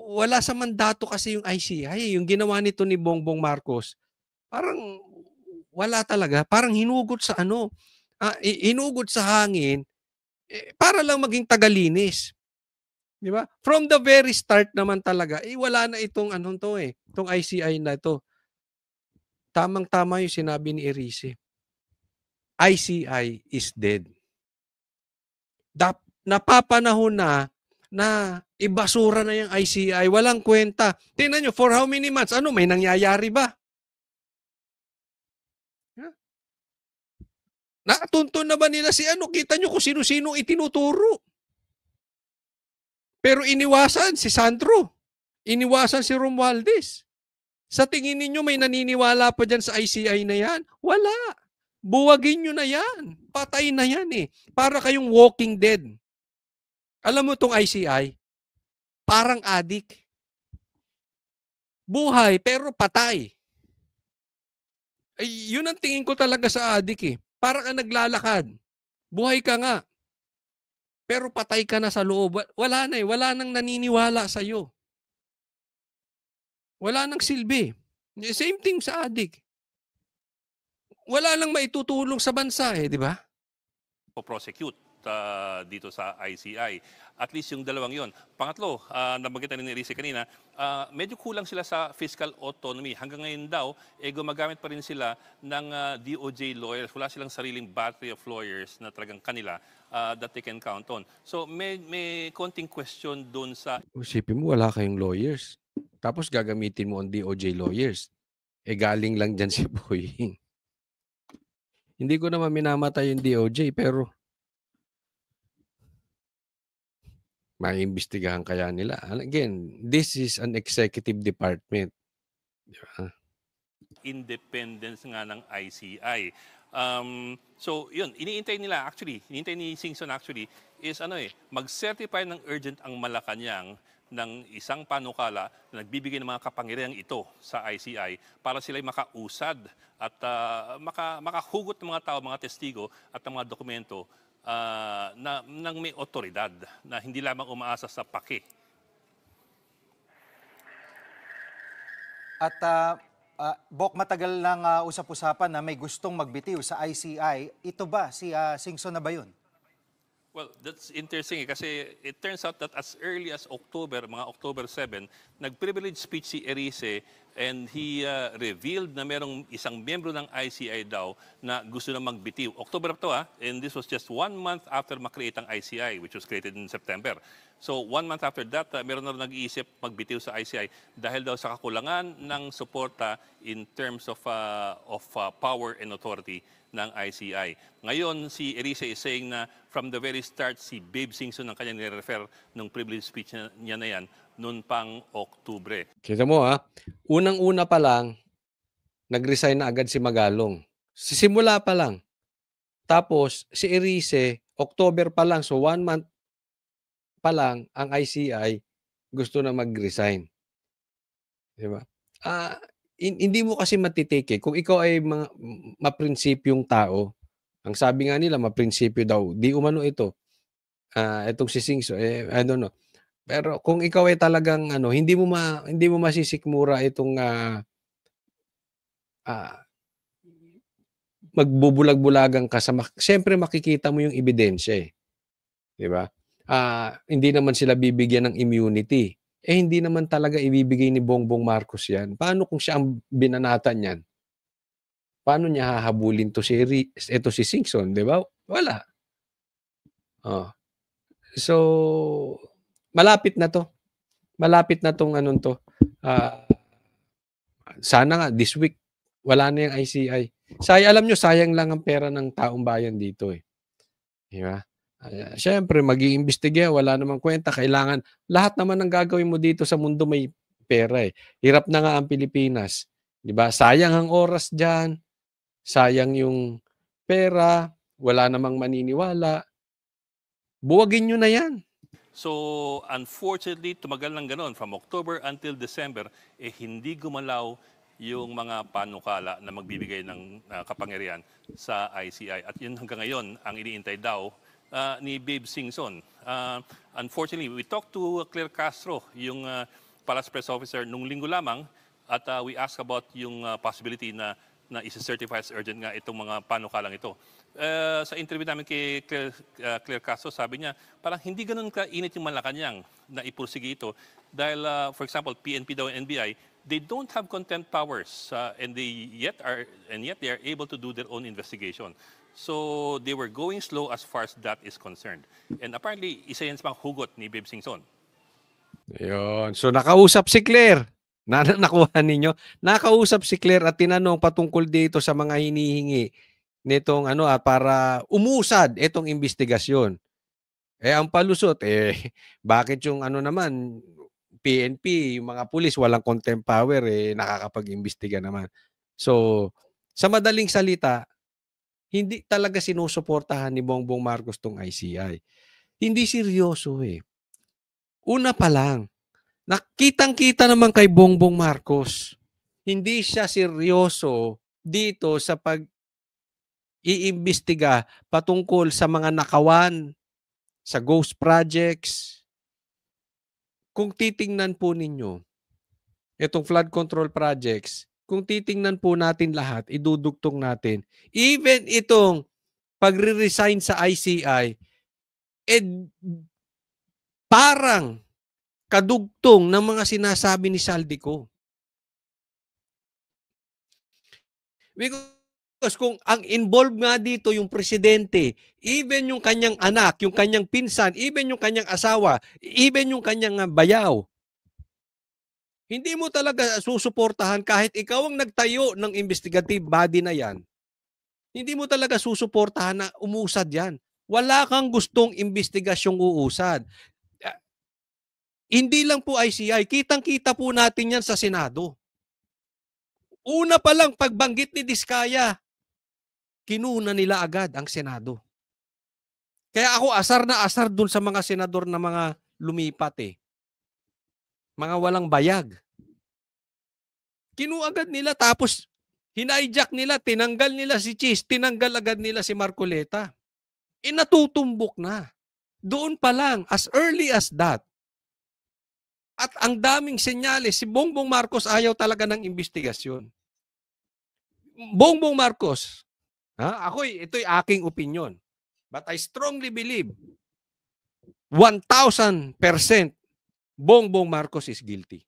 wala sa mandato kasi yung ICI. Yung ginawa nito ni Bongbong Marcos, parang wala talaga. Parang hinugot sa hinugot sa hangin para lang maging tagalinis. Di ba? From the very start naman talaga, wala na itong itong ICI na ito. Tamang-tama yung sinabi ni Erice. ICI is dead. Napapanahon na ibasura na yung ICI. Walang kwenta. Tingnan nyo, for how many months? May nangyayari ba? Natuntun na ba nila si Kita nyo kung sino-sino itinuturo. Pero iniwasan si Sandro. Iniwasan si Romualdez. Sa tingin ninyo may naniniwala pa dyan sa ICI na yan? Wala. Buwagin nyo na yan. Patay na yan eh. Para kayong walking dead. Alam mo itong ICI? Parang adik. Buhay pero patay. Yun ang tingin ko talaga sa adik eh. Para ka naglalakad. Buhay ka nga. Pero patay ka na sa loob. Wala na eh. Wala nang naniniwala sa'yo. Wala nang silbi. Same thing sa adik. Wala nang maitutulong sa bansa eh, di ba? prosecute dito sa ICI. At least yung dalawang yon. Pangatlo, nabanggit na ni Erice kanina, medyo kulang sila sa fiscal autonomy. Hanggang ngayon daw, gumagamit pa rin sila ng DOJ lawyers. Wala silang sariling battery of lawyers na talagang kanila that they can count on. So may konting question doon sa... Isipin mo, wala kayong lawyers. Tapos gagamitin mo ang DOJ lawyers. Galing lang dyan si Boying. Hindi ko naman minamatay yung DOJ, pero maiimbestigahan kaya nila. Again, this is an executive department. Diba? Independence nga ng ICI. So, yun, iniintay ni Singson actually, is mag-certify ng urgent ang Malacanang ng isang panukala na nagbibigay ng mga kapangyarihang ito sa ICI para sila'y makausad at makahugot ng mga tao, mga testigo at ng mga dokumento ng may otoridad na hindi lamang umaasa sa pake. At Bok, matagal nang usap-usapan na may gustong magbitiw sa ICI. Ito ba, si Singson na ba yun? Well, that's interesting kasi it turns out that as early as October, mga October 7, nag-privilege speech si Erice and he revealed na merong isang miyembro ng ICI daw na gusto na magbitiw. October to and this was just 1 month after makreate ang ICI, which was created in September. So 1 month after that, meron na nag-iisip magbitiw sa ICI dahil daw sa kakulangan ng suporta in terms of power and authority ng ICI. Ngayon, si Erice is saying na from the very start, si Babe Singson ang kanyang nire-refer ng privilege speech niya na yan noon pang Oktubre. Kita mo unang-una pa lang, nag-resign na agad si Magalong. Simula pa lang. Tapos, si Erice, October pa lang, so 1 month pa lang, ang ICI gusto na mag-resign. Diba? Hindi mo kasi matitake kung ikaw ay maprinsipyong tao. Ang sabi nga nila, maprinsipyo daw. Di umano ito. Itong si Singson, I don't know. Pero kung ikaw ay talagang hindi mo masisikmura itong magbubulag-bulagan ka siyempre makikita mo yung ebidensya eh. 'Di ba? Hindi naman sila bibigyan ng immunity. Hindi naman talaga ibibigay ni Bongbong Marcos yan. Paano kung siya ang binanatan yan? Paano niya hahabulin ito si Singson, di ba? Wala. So, malapit na to. Malapit na tong to. Sana nga, this week, wala na yung ICI. Alam nyo, sayang lang ang pera ng taong bayan dito eh. Di ba? Siyempre, mag-iimbestiga, wala namang kwenta. Kailangan, lahat naman ng gagawin mo dito sa mundo may pera eh. Hirap na nga ang Pilipinas. Diba? Sayang ang oras dyan. Sayang yung pera. Wala namang maniniwala. Buwagin nyo na yan. So, unfortunately, tumagal ng ganon. From October until December, hindi gumalaw yung mga panukala na magbibigay ng kapangyarihan sa ICI. At yun hanggang ngayon ang iniintay daw ni Babe Singson. Unfortunately, we talked to Claire Castro, yung Palace Press Officer, nung linggo lamang, at we asked about yung possibility na isi-certify as urgent nga itong mga panukalang ito. Sa interview namin kay Claire Castro, sabi niya, parang hindi ganun kainit yung Malacanang na ipursige ito. Dahil, for example, PNP daw and NBI, they don't have contempt powers and yet they are able to do their own investigation. So they were going slow as far as that is concerned. And apparently, isa yan sa mga hugot ni Babe Singson. Ayun. So nakausap si Claire. Nakuha ninyo? Nakausap si Claire at tinanong patungkol dito sa mga hinihingi nitong para umusad itong investigasyon. Ang palusot, bakit yung naman, PNP, yung mga pulis, walang contempt power, nakakapag-imbestiga naman. So, sa madaling salita, hindi talaga sinusuportahan ni Bongbong Marcos tong ICI. Hindi seryoso Una pa lang, nakitang-kita naman kay Bongbong Marcos, hindi siya seryoso dito sa pag-iimbestiga patungkol sa mga nakawan, sa ghost projects. Kung titingnan po ninyo, itong flood control projects, kung titingnan po natin lahat, idudugtong natin, even itong pagre-resign sa ICI, parang kadugtong ng mga sinasabi ni Saldico. Because kung ang involved nga dito yung presidente, even yung kanyang anak, yung kanyang pinsan, even yung kanyang asawa, even yung kanyang bayaw, hindi mo talaga susuportahan kahit ikaw ang nagtayo ng investigative body na yan. Hindi mo talaga susuportahan na umusad yan. Wala kang gustong investigasyong uusad. Hindi lang po ICI, kitang-kita po natin yan sa Senado. Una pa lang pagbanggit ni Diskaya, kinuna nila agad ang Senado. Kaya ako asar na asar dun sa mga senador na mga lumipat Mga walang bayag. Kinuagad nila tapos hinayjack nila, tinanggal nila si Chis, tinanggal agad nila si Marcoleta. Natutumbok na. Doon pa lang, as early as that. At ang daming senyales, si Bongbong Marcos ayaw talaga ng investigasyon. Bongbong Marcos, ito'y aking opinion. But I strongly believe 1,000% Bongbong Marcos is guilty.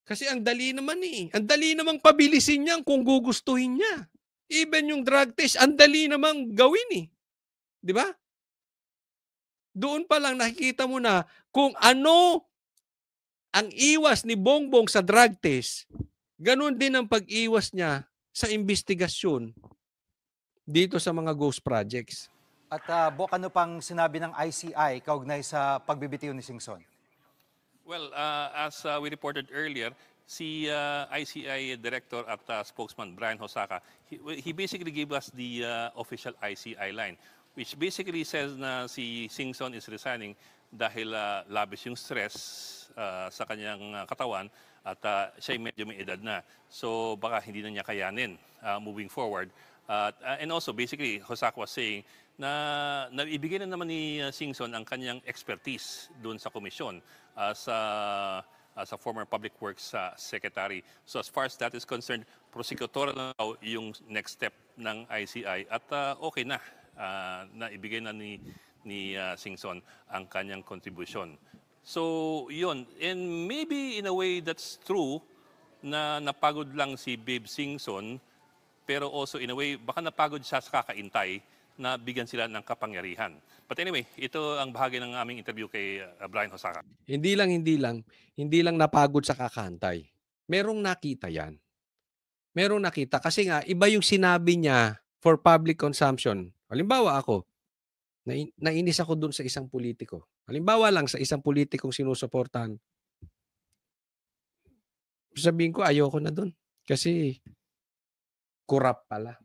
Kasi ang dali naman Ang dali namang pabilisin niyan kung gugustuhin niya. Even yung drug test, ang dali namang gawin Di ba? Doon pa lang nakikita mo na kung ano ang iwas ni Bongbong sa drug test, ganun din ang pag-iwas niya sa investigasyon dito sa mga ghost projects. At Bok, ano pang sinabi ng ICI kaugnay sa pagbibitiw ni Singson? Well, as we reported earlier, si ICI Director at spokesman Brian Hosaka, he basically gave us the official ICI line, which basically says na si Singson is resigning dahil labis yung stress sa kanyang katawan at siya medyo may edad na. So baka hindi na niya kayanin moving forward. And also basically, Hosaka was saying na naibigay na naman ni Singson ang kanyang expertise doon sa komisyon as a former Public Works Secretary. So as far as that is concerned, prosecutorial na yung next step ng ICI at okay na, naibigay na ni Singson ang kanyang kontribusyon. So yun, and maybe in a way that's true na napagod lang si Babe Singson, pero also in a way baka napagod siya sa kakaintay na bigyan sila ng kapangyarihan. But anyway, ito ang bahagi ng aming interview kay Brian Hosaka. Hindi lang napagod sa kakantay. Merong nakita yan. Merong nakita. Kasi nga, iba yung sinabi niya for public consumption. Halimbawa ako, nainis ako dun sa isang politiko. Halimbawa lang sa isang politikong sinusuportahan. Sabihin ko, ayoko na dun. Kasi, kurap pala.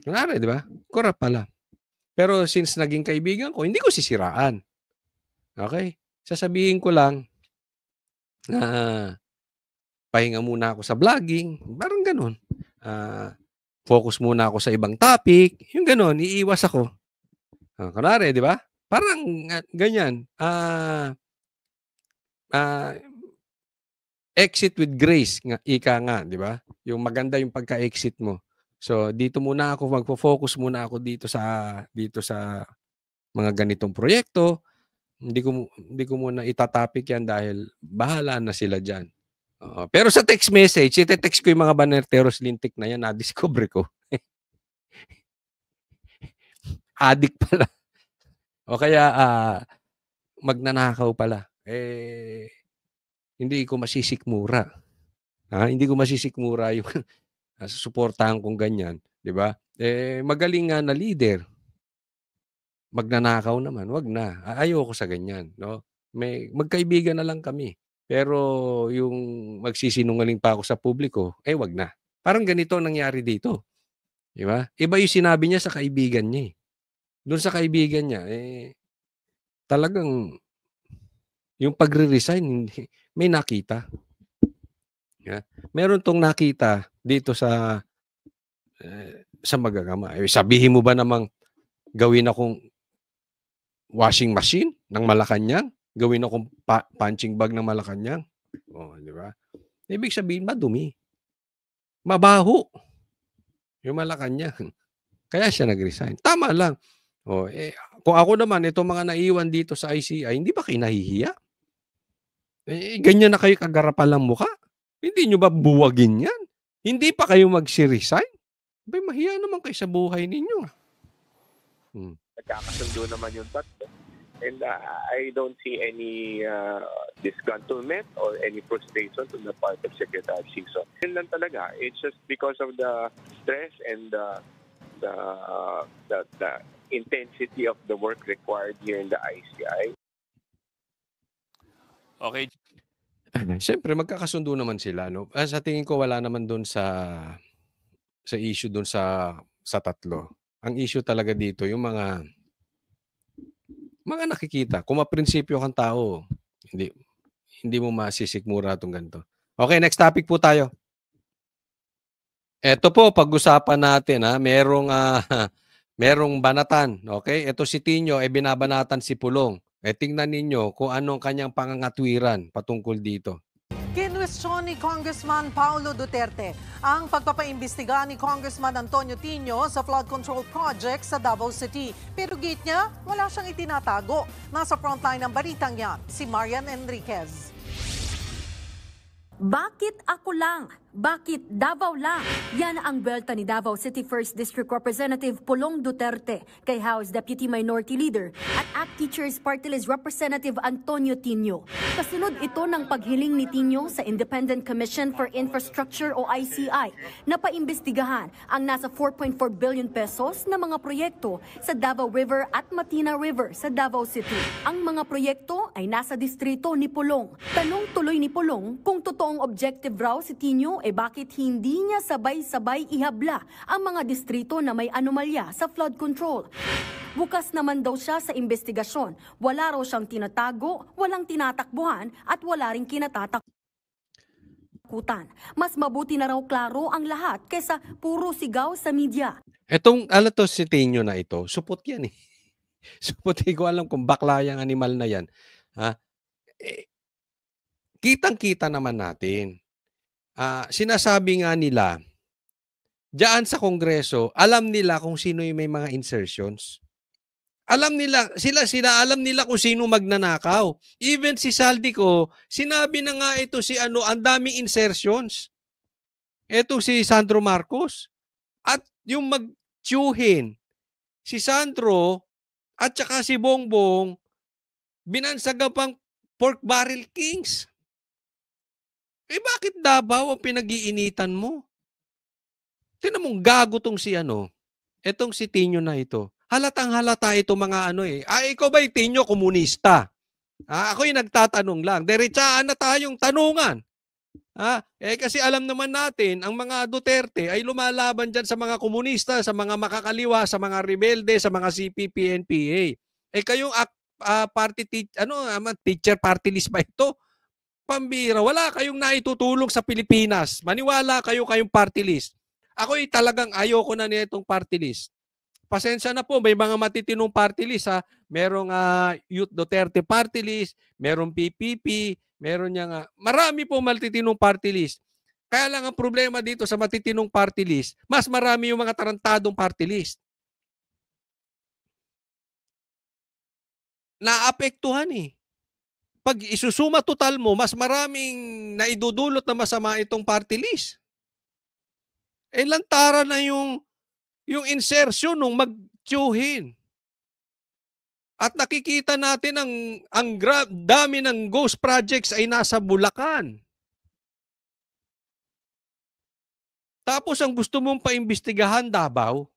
Kunwari, di ba? Kurap pala. Pero since naging kaibigan ko, hindi ko sisiraan. Okay? Sasabihin ko lang, Pahinga muna ako sa vlogging, parang gano'n. Focus muna ako sa ibang topic, yung gano'n, iiwas ako. Kunwari, di ba? Parang ganyan. Exit with grace, ika nga, di ba? Yung maganda yung pagka-exit mo. So, dito muna ako, magfo-focus muna ako dito sa mga ganitong proyekto. Hindi ko muna itatopic yan dahil bahala na sila dyan. Pero sa text message, ite-text ko yung mga Banerteros lintik na yan, na-discover ko. Addict pala. O kaya, magnanakaw pala. Hindi ko masisikmura. Hindi ko masisikmura yung suportahan kong ganyan. Di ba? Magaling nga na leader. Magnanakaw naman, wag na. Ayoko sa ganyan. No? Magkaibigan na lang kami. Pero yung magsisinungaling pa ako sa publiko, wag na. Parang ganito nangyari dito. Di ba? Iba yung sinabi niya sa kaibigan niya. Doon sa kaibigan niya, talagang yung pagre-resign, may nakita. Yeah. Meron tong nakita dito sa magagama. Sabihin mo ba namang gawin akong washing machine ng Malacanang? Gawin akong punching bag ng Malacanang? Di ba? Ibig sabihin, madumi. Mabaho. Yung Malacanang. Kaya siya nag-resign. Tama lang. Kung ako naman, itong mga naiwan dito sa ICI, hindi ba kayo nahihiya? Ganyan na kayo kagarapan lang mukha? Hindi nyo ba buwagin yan? Hindi pa kayo mag-resign? Mahiya naman kayo sa buhay ninyo. Nagkakasundo naman yung tatlo. And I don't see any disgruntlement or any frustration on the part of Secretary Singson. Yun lang talaga. It's just because of the stress and the intensity of the work required here in the ICI. Okay. Siyempre, magkakasundo naman sila. No? Sa tingin ko, wala naman doon sa issue doon sa tatlo. Ang issue talaga dito, yung mga nakikita. Kung maprinsipyo kang tao, hindi mo masisikmura itong ganito. Okay, next topic po tayo. Ito po, pag-usapan natin, merong banatan. Okay, ito si Tinio, binabanatan si Pulong. Tingnan ninyo kung anong kanyang pangangatwiran patungkol dito. Kinwestiyon ni Congressman Paulo Duterte ang pagpapaimbestiga ni Congressman Antonio Tino sa flood control project sa Davao City. Pero gate niya, wala siyang itinatago. Nasa frontline ng balitang yan, si Marian Enriquez. Bakit ako lang? Bakit Davao lang? Yan ang belta ni Davao City 1st District Representative Pulong Duterte kay House Deputy Minority Leader at ACT Teachers Party List Representative Antonio Tino. Kasunod ito ng paghiling ni Tino sa Independent Commission for Infrastructure o ICI na paimbestigahan ang nasa 4.4 billion pesos na mga proyekto sa Davao River at Matina River sa Davao City. Ang mga proyekto ay nasa distrito ni Pulong. Tanong tuloy ni Pulong kung totoong objective raw si Tino bakit hindi niya sabay-sabay ihabla ang mga distrito na may anomalya sa flood control. Bukas naman daw siya sa investigasyon. Wala raw siyang tinatago, walang tinatakbuhan at wala ring kinatatakutan. Mas mabuti na raw klaro ang lahat kaysa puro sigaw sa media. Etong to si Tino na ito, supot yan eh. Supot, ko alam kung bakla yung animal na yan. Kitang-kita naman natin. Sinasabi nga nila, diyan sa Kongreso, alam nila kung sino yung may mga insertions. Alam nila, alam nila kung sino magnanakaw. Even si Saldico, sinabi na nga ito si ang daming insertions. Ito si Sandro Marcos. At yung magtiyuhin, si Sandro at saka si Bongbong, binansaga pang pork barrel kings. Bakit Davao ang pinag-iinitan mo? Tingnan mong gago tong si etong si Tino na ito. Halatang halata ito mga ikaw ba yung Tino komunista? Ako yung nagtatanong lang. Diretsaan na tayong tanungan. Kasi alam naman natin, ang mga Duterte ay lumalaban dyan sa mga komunista, sa mga makakaliwa, sa mga rebelde, sa mga CPP, NPA. Kayong teacher party list ba ito? Pambira, wala kayong naitutulong sa Pilipinas. Maniwala kayong party list. Ako'y talagang ayoko na nitong party list. Pasensya na po, may mga matitinong party list ha. Merong Youth Duterte party list, merong PPP, meron niya marami po matitinong party list. Kaya lang ang problema dito sa matitinong party list, mas marami yung mga tarantadong party list. Naapektuhan eh. Pag isusuma total mo, mas maraming naidudulot na masama itong party list. Lantara na yung insertion nung mag-tiyuhin. At nakikita natin ang dami ng ghost projects ay nasa Bulacan. Tapos ang gusto mong paimbestigahan, Davao.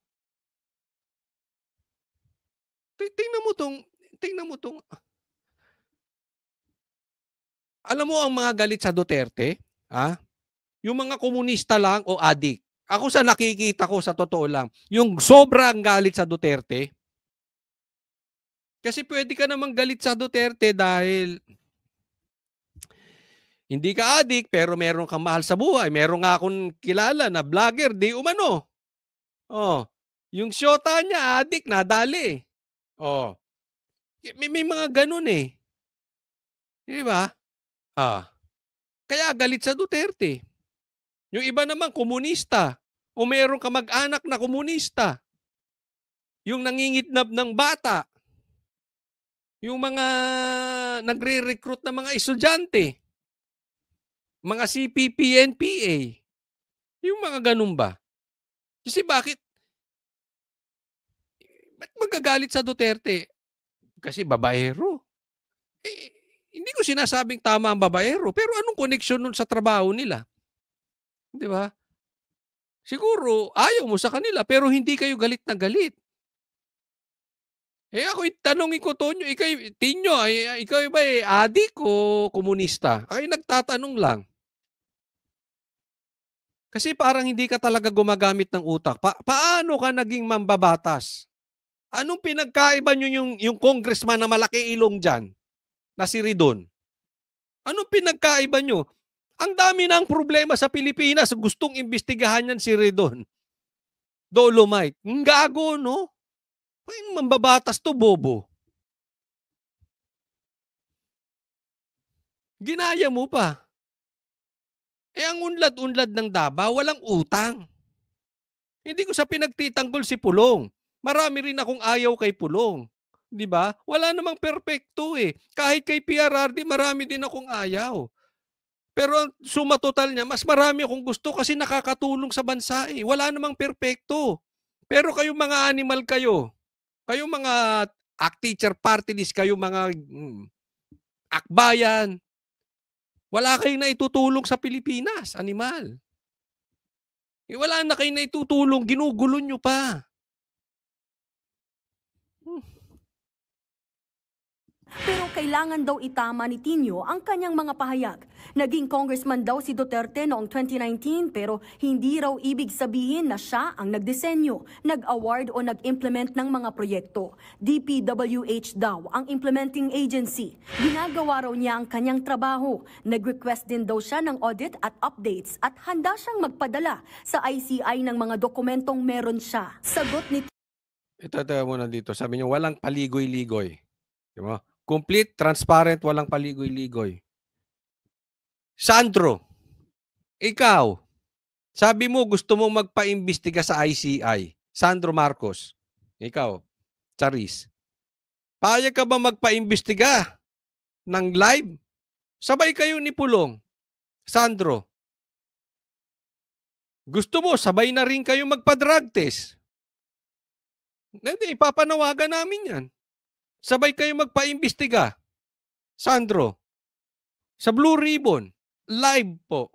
Tingnan mo tong. Alam mo ang mga galit sa Duterte, yung mga komunista lang o adik. Ako sa nakikita ko, sa totoo lang, yung sobrang galit sa Duterte. Kasi pwede ka namang galit sa Duterte dahil hindi ka adik pero meron kang mahal sa buhay. Meron nga akong kilala na vlogger, di umano. Yung syota niya, adik, nadali. May mga ganun eh. Di ba? Kaya galit sa Duterte. Yung iba naman, komunista. O meron ka mag-anak na komunista. Yung nangingitnab ng bata. Yung mga nagre-recruit na mga estudyante. Mga CPP, NPA. Yung mga ganun ba? Kasi bakit magagalit sa Duterte? Kasi babaero. Hindi ko sinasabing tama ang babaero, pero anong koneksyon nun sa trabaho nila? Di ba? Siguro, ayaw mo sa kanila, pero hindi kayo galit na galit. Ako tanongin ko, Tonyo, Tinyo, ikaw ba adik o komunista? Ay, nagtatanong lang. Kasi parang hindi ka talaga gumagamit ng utak. Paano ka naging mambabatas? Anong pinagkaiba nyo yung congressman na malaki ilong dyan? Na si Ridon? Anong pinagkaiba nyo? Ang dami ng problema sa Pilipinas. Gustong imbestigahan yan si Ridon. Dolomite. Ang gago, no? Ang mambabatas to, bobo. Ginaya mo pa. Ang unlad-unlad ng Davao, walang utang. Hindi ko sa pinagtitanggol si Pulong. Marami rin akong ayaw kay Pulong. Di ba? Wala namang perpekto eh. Kahit kay PRRD, marami din akong ayaw. Pero suma total niya, mas marami akong gusto kasi nakakatulong sa bansa eh. Wala namang perpekto. Pero kayong mga animal kayo, kayong mga teacher party list, kayong mga akbayan, wala kayong naitutulong sa Pilipinas, animal. Wala na kayong naitutulong, ginugulo nyo pa. Pero kailangan daw itama ni Tinyo ang kanyang mga pahayag. Naging congressman daw si Duterte noong 2019 pero hindi raw ibig sabihin na siya ang nagdisenyo, nag-award o nag-implement ng mga proyekto. DPWH daw ang implementing agency. Ginagawa raw niya ang kanyang trabaho. Nag-request din daw siya ng audit at updates at handa siyang magpadala sa ICI ng mga dokumentong meron siya. Sagot ni Ito muna dito. Sabi niyo, walang paligoy-ligoy. Diba? Complete, transparent, walang paligoy-ligoy. Sandro, ikaw, sabi mo gusto mo magpaimbestiga sa ICI. Sandro Marcos, ikaw, Charis, payag ka ba magpaimbestiga ng live? Sabay kayo ni Pulong. Sandro, gusto mo, sabay na rin kayo magpa-drug test. Hindi, ipapanawagan namin yan. Sabay kayo magpaimbestiga. Sandro, sa Blue Ribbon, live po.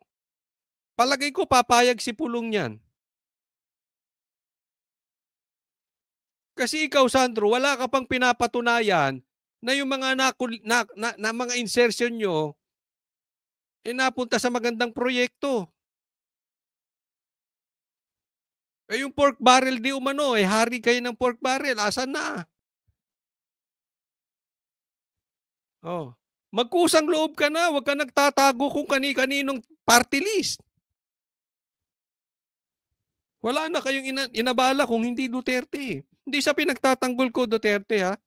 Palagay ko papayag si Pulong yan. Kasi ikaw, Sandro, wala ka pang pinapatunayan na yung mga mga insertion nyo napunta sa magandang proyekto. Yung pork barrel di umano, hari kayo ng pork barrel. Asan na? Magkusang loob ka na, huwag ka nagtatago kung kani-kaninong party list. Wala na kayong inabala kung hindi Duterte. Hindi sa pinagtatanggol ko, Duterte, ha?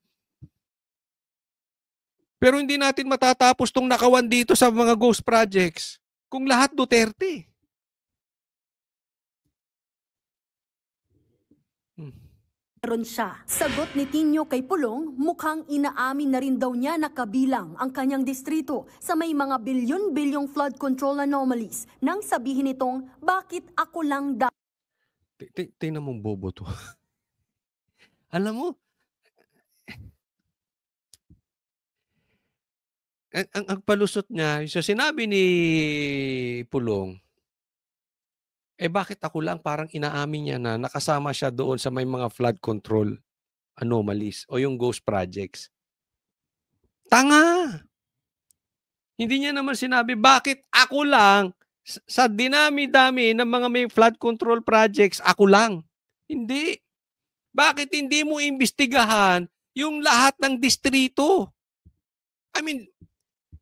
Pero hindi natin matatapos tong nakawan dito sa mga ghost projects kung lahat Duterte. Meron siya. Sagot ni Tino kay Pulong, mukhang inaamin na rin daw niya na kabilang ang kanyang distrito sa may mga bilyon-bilyong flood control anomalies nang sabihin itong, bakit ako lang daw? Tingnan mong bobo to. Alam mo, ang palusot niya, so sinabi ni Pulong, bakit ako lang parang inaamin niya na nakasama siya doon sa may mga flood control anomalies o yung ghost projects. Tanga! Hindi niya naman sinabi, bakit ako lang sa dinami-dami ng mga may flood control projects, ako lang. Hindi. Bakit hindi mo imbestigahan yung lahat ng distrito? I mean,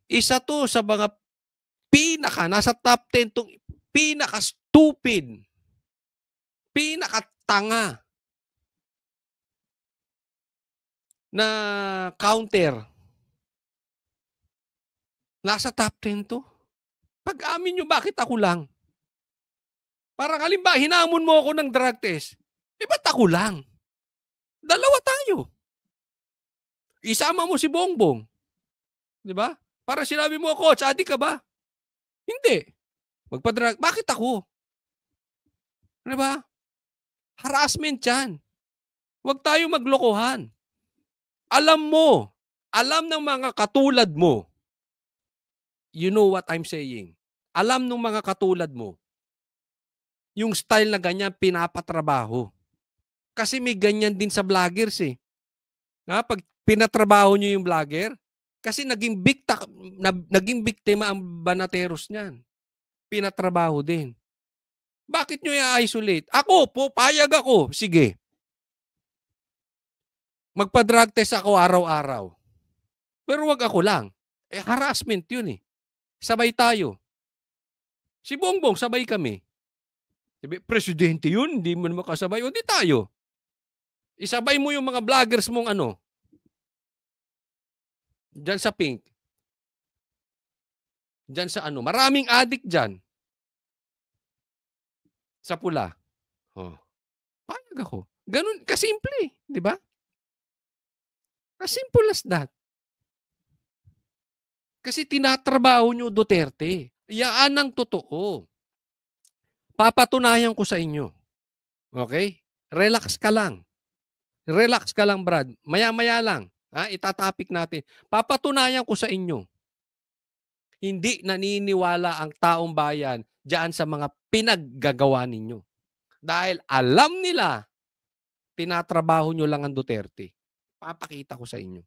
isa to sa mga nasa top 10 tong pinaka-stupid, pinaka-tanga na counter. Nasa top 10 to. Pag-amin nyo, bakit ako lang? Parang halimbawa, hinamon mo ako ng drug test. Ba't ako lang? Dalawa tayo. Isama mo si Bongbong. Di ba? Para sinabi mo, Coach, adik ka ba? Hindi. Magpa-drug. Bakit ako? Di ba? Harassment yan. Huwag tayo maglokohan. Alam mo, alam ng mga katulad mo, you know what I'm saying. Alam ng mga katulad mo, yung style na ganyan, pinapatrabaho. Kasi may ganyan din sa vloggers eh. Pag pinatrabaho nyo yung vlogger, kasi naging biktima ang banateros niyan. Pinatrabaho din. Bakit nyo i-isolate? Ako po, payag ako. Sige. Magpa-drug test ako araw-araw. Pero wag ako lang. Harassment yun eh. Sabay tayo. Si Bongbong, sabay kami. Presidente yun, hindi mo naman kasabay. O di tayo. Isabay mo yung mga vloggers mong dyan sa pink. Dyan sa maraming addict dyan. Sa pula. Oh. Payag ako. Ganun, kasimple, di ba? As simple as that. Kasi tinatrabaho nyo Duterte. Yaan ang totoo. Papatunayan ko sa inyo. Okay? Relax ka lang. Relax ka lang, Brad. Maya-maya lang. Itatapik natin. Papatunayan ko sa inyo. Hindi naniniwala ang taong bayan diyan sa mga pinaggagawa ninyo. Dahil alam nila, tinatrabaho nyo lang ang Duterte. Papakita ko sa inyo.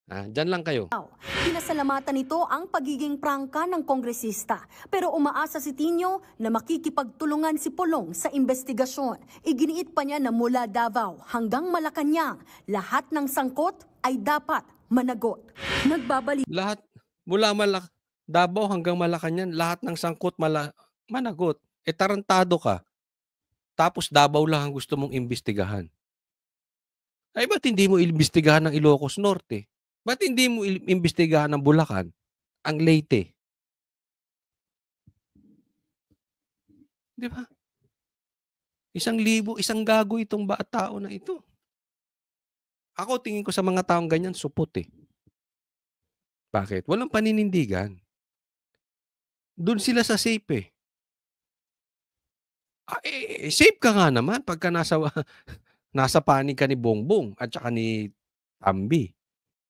Diyan lang kayo. Pinasalamatan nito ang pagiging prangka ng kongresista. Pero umaasa si Tino na makikipagtulungan si Pulong sa investigasyon. Iginiit pa niya na mula Davao hanggang Malacanang, lahat ng sangkot ay dapat managot. Nagbabalik. Lahat, mula Davao hanggang Malacanang, lahat ng sangkot managot. Tarantado ka. Tapos Davao lang ang gusto mong imbestigahan. Ay, ba't hindi mo imbestigahan ng Ilocos Norte? Ba't hindi mo imbestigahan ng Bulacan? Ang Leyte? Di ba? 1,000, isang gago itong tao na ito. Ako, tingin ko sa mga taong ganyan, supot eh. Bakit? Walang paninindigan. Doon sila sa safe eh. Safe ka nga naman pagka nasa panig ka ni Bongbong at saka ni Tambi.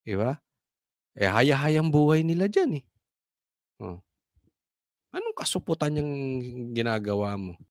Diba? Haya-hayang buhay nila dyan eh. Anong kasuputan yung ginagawa mo?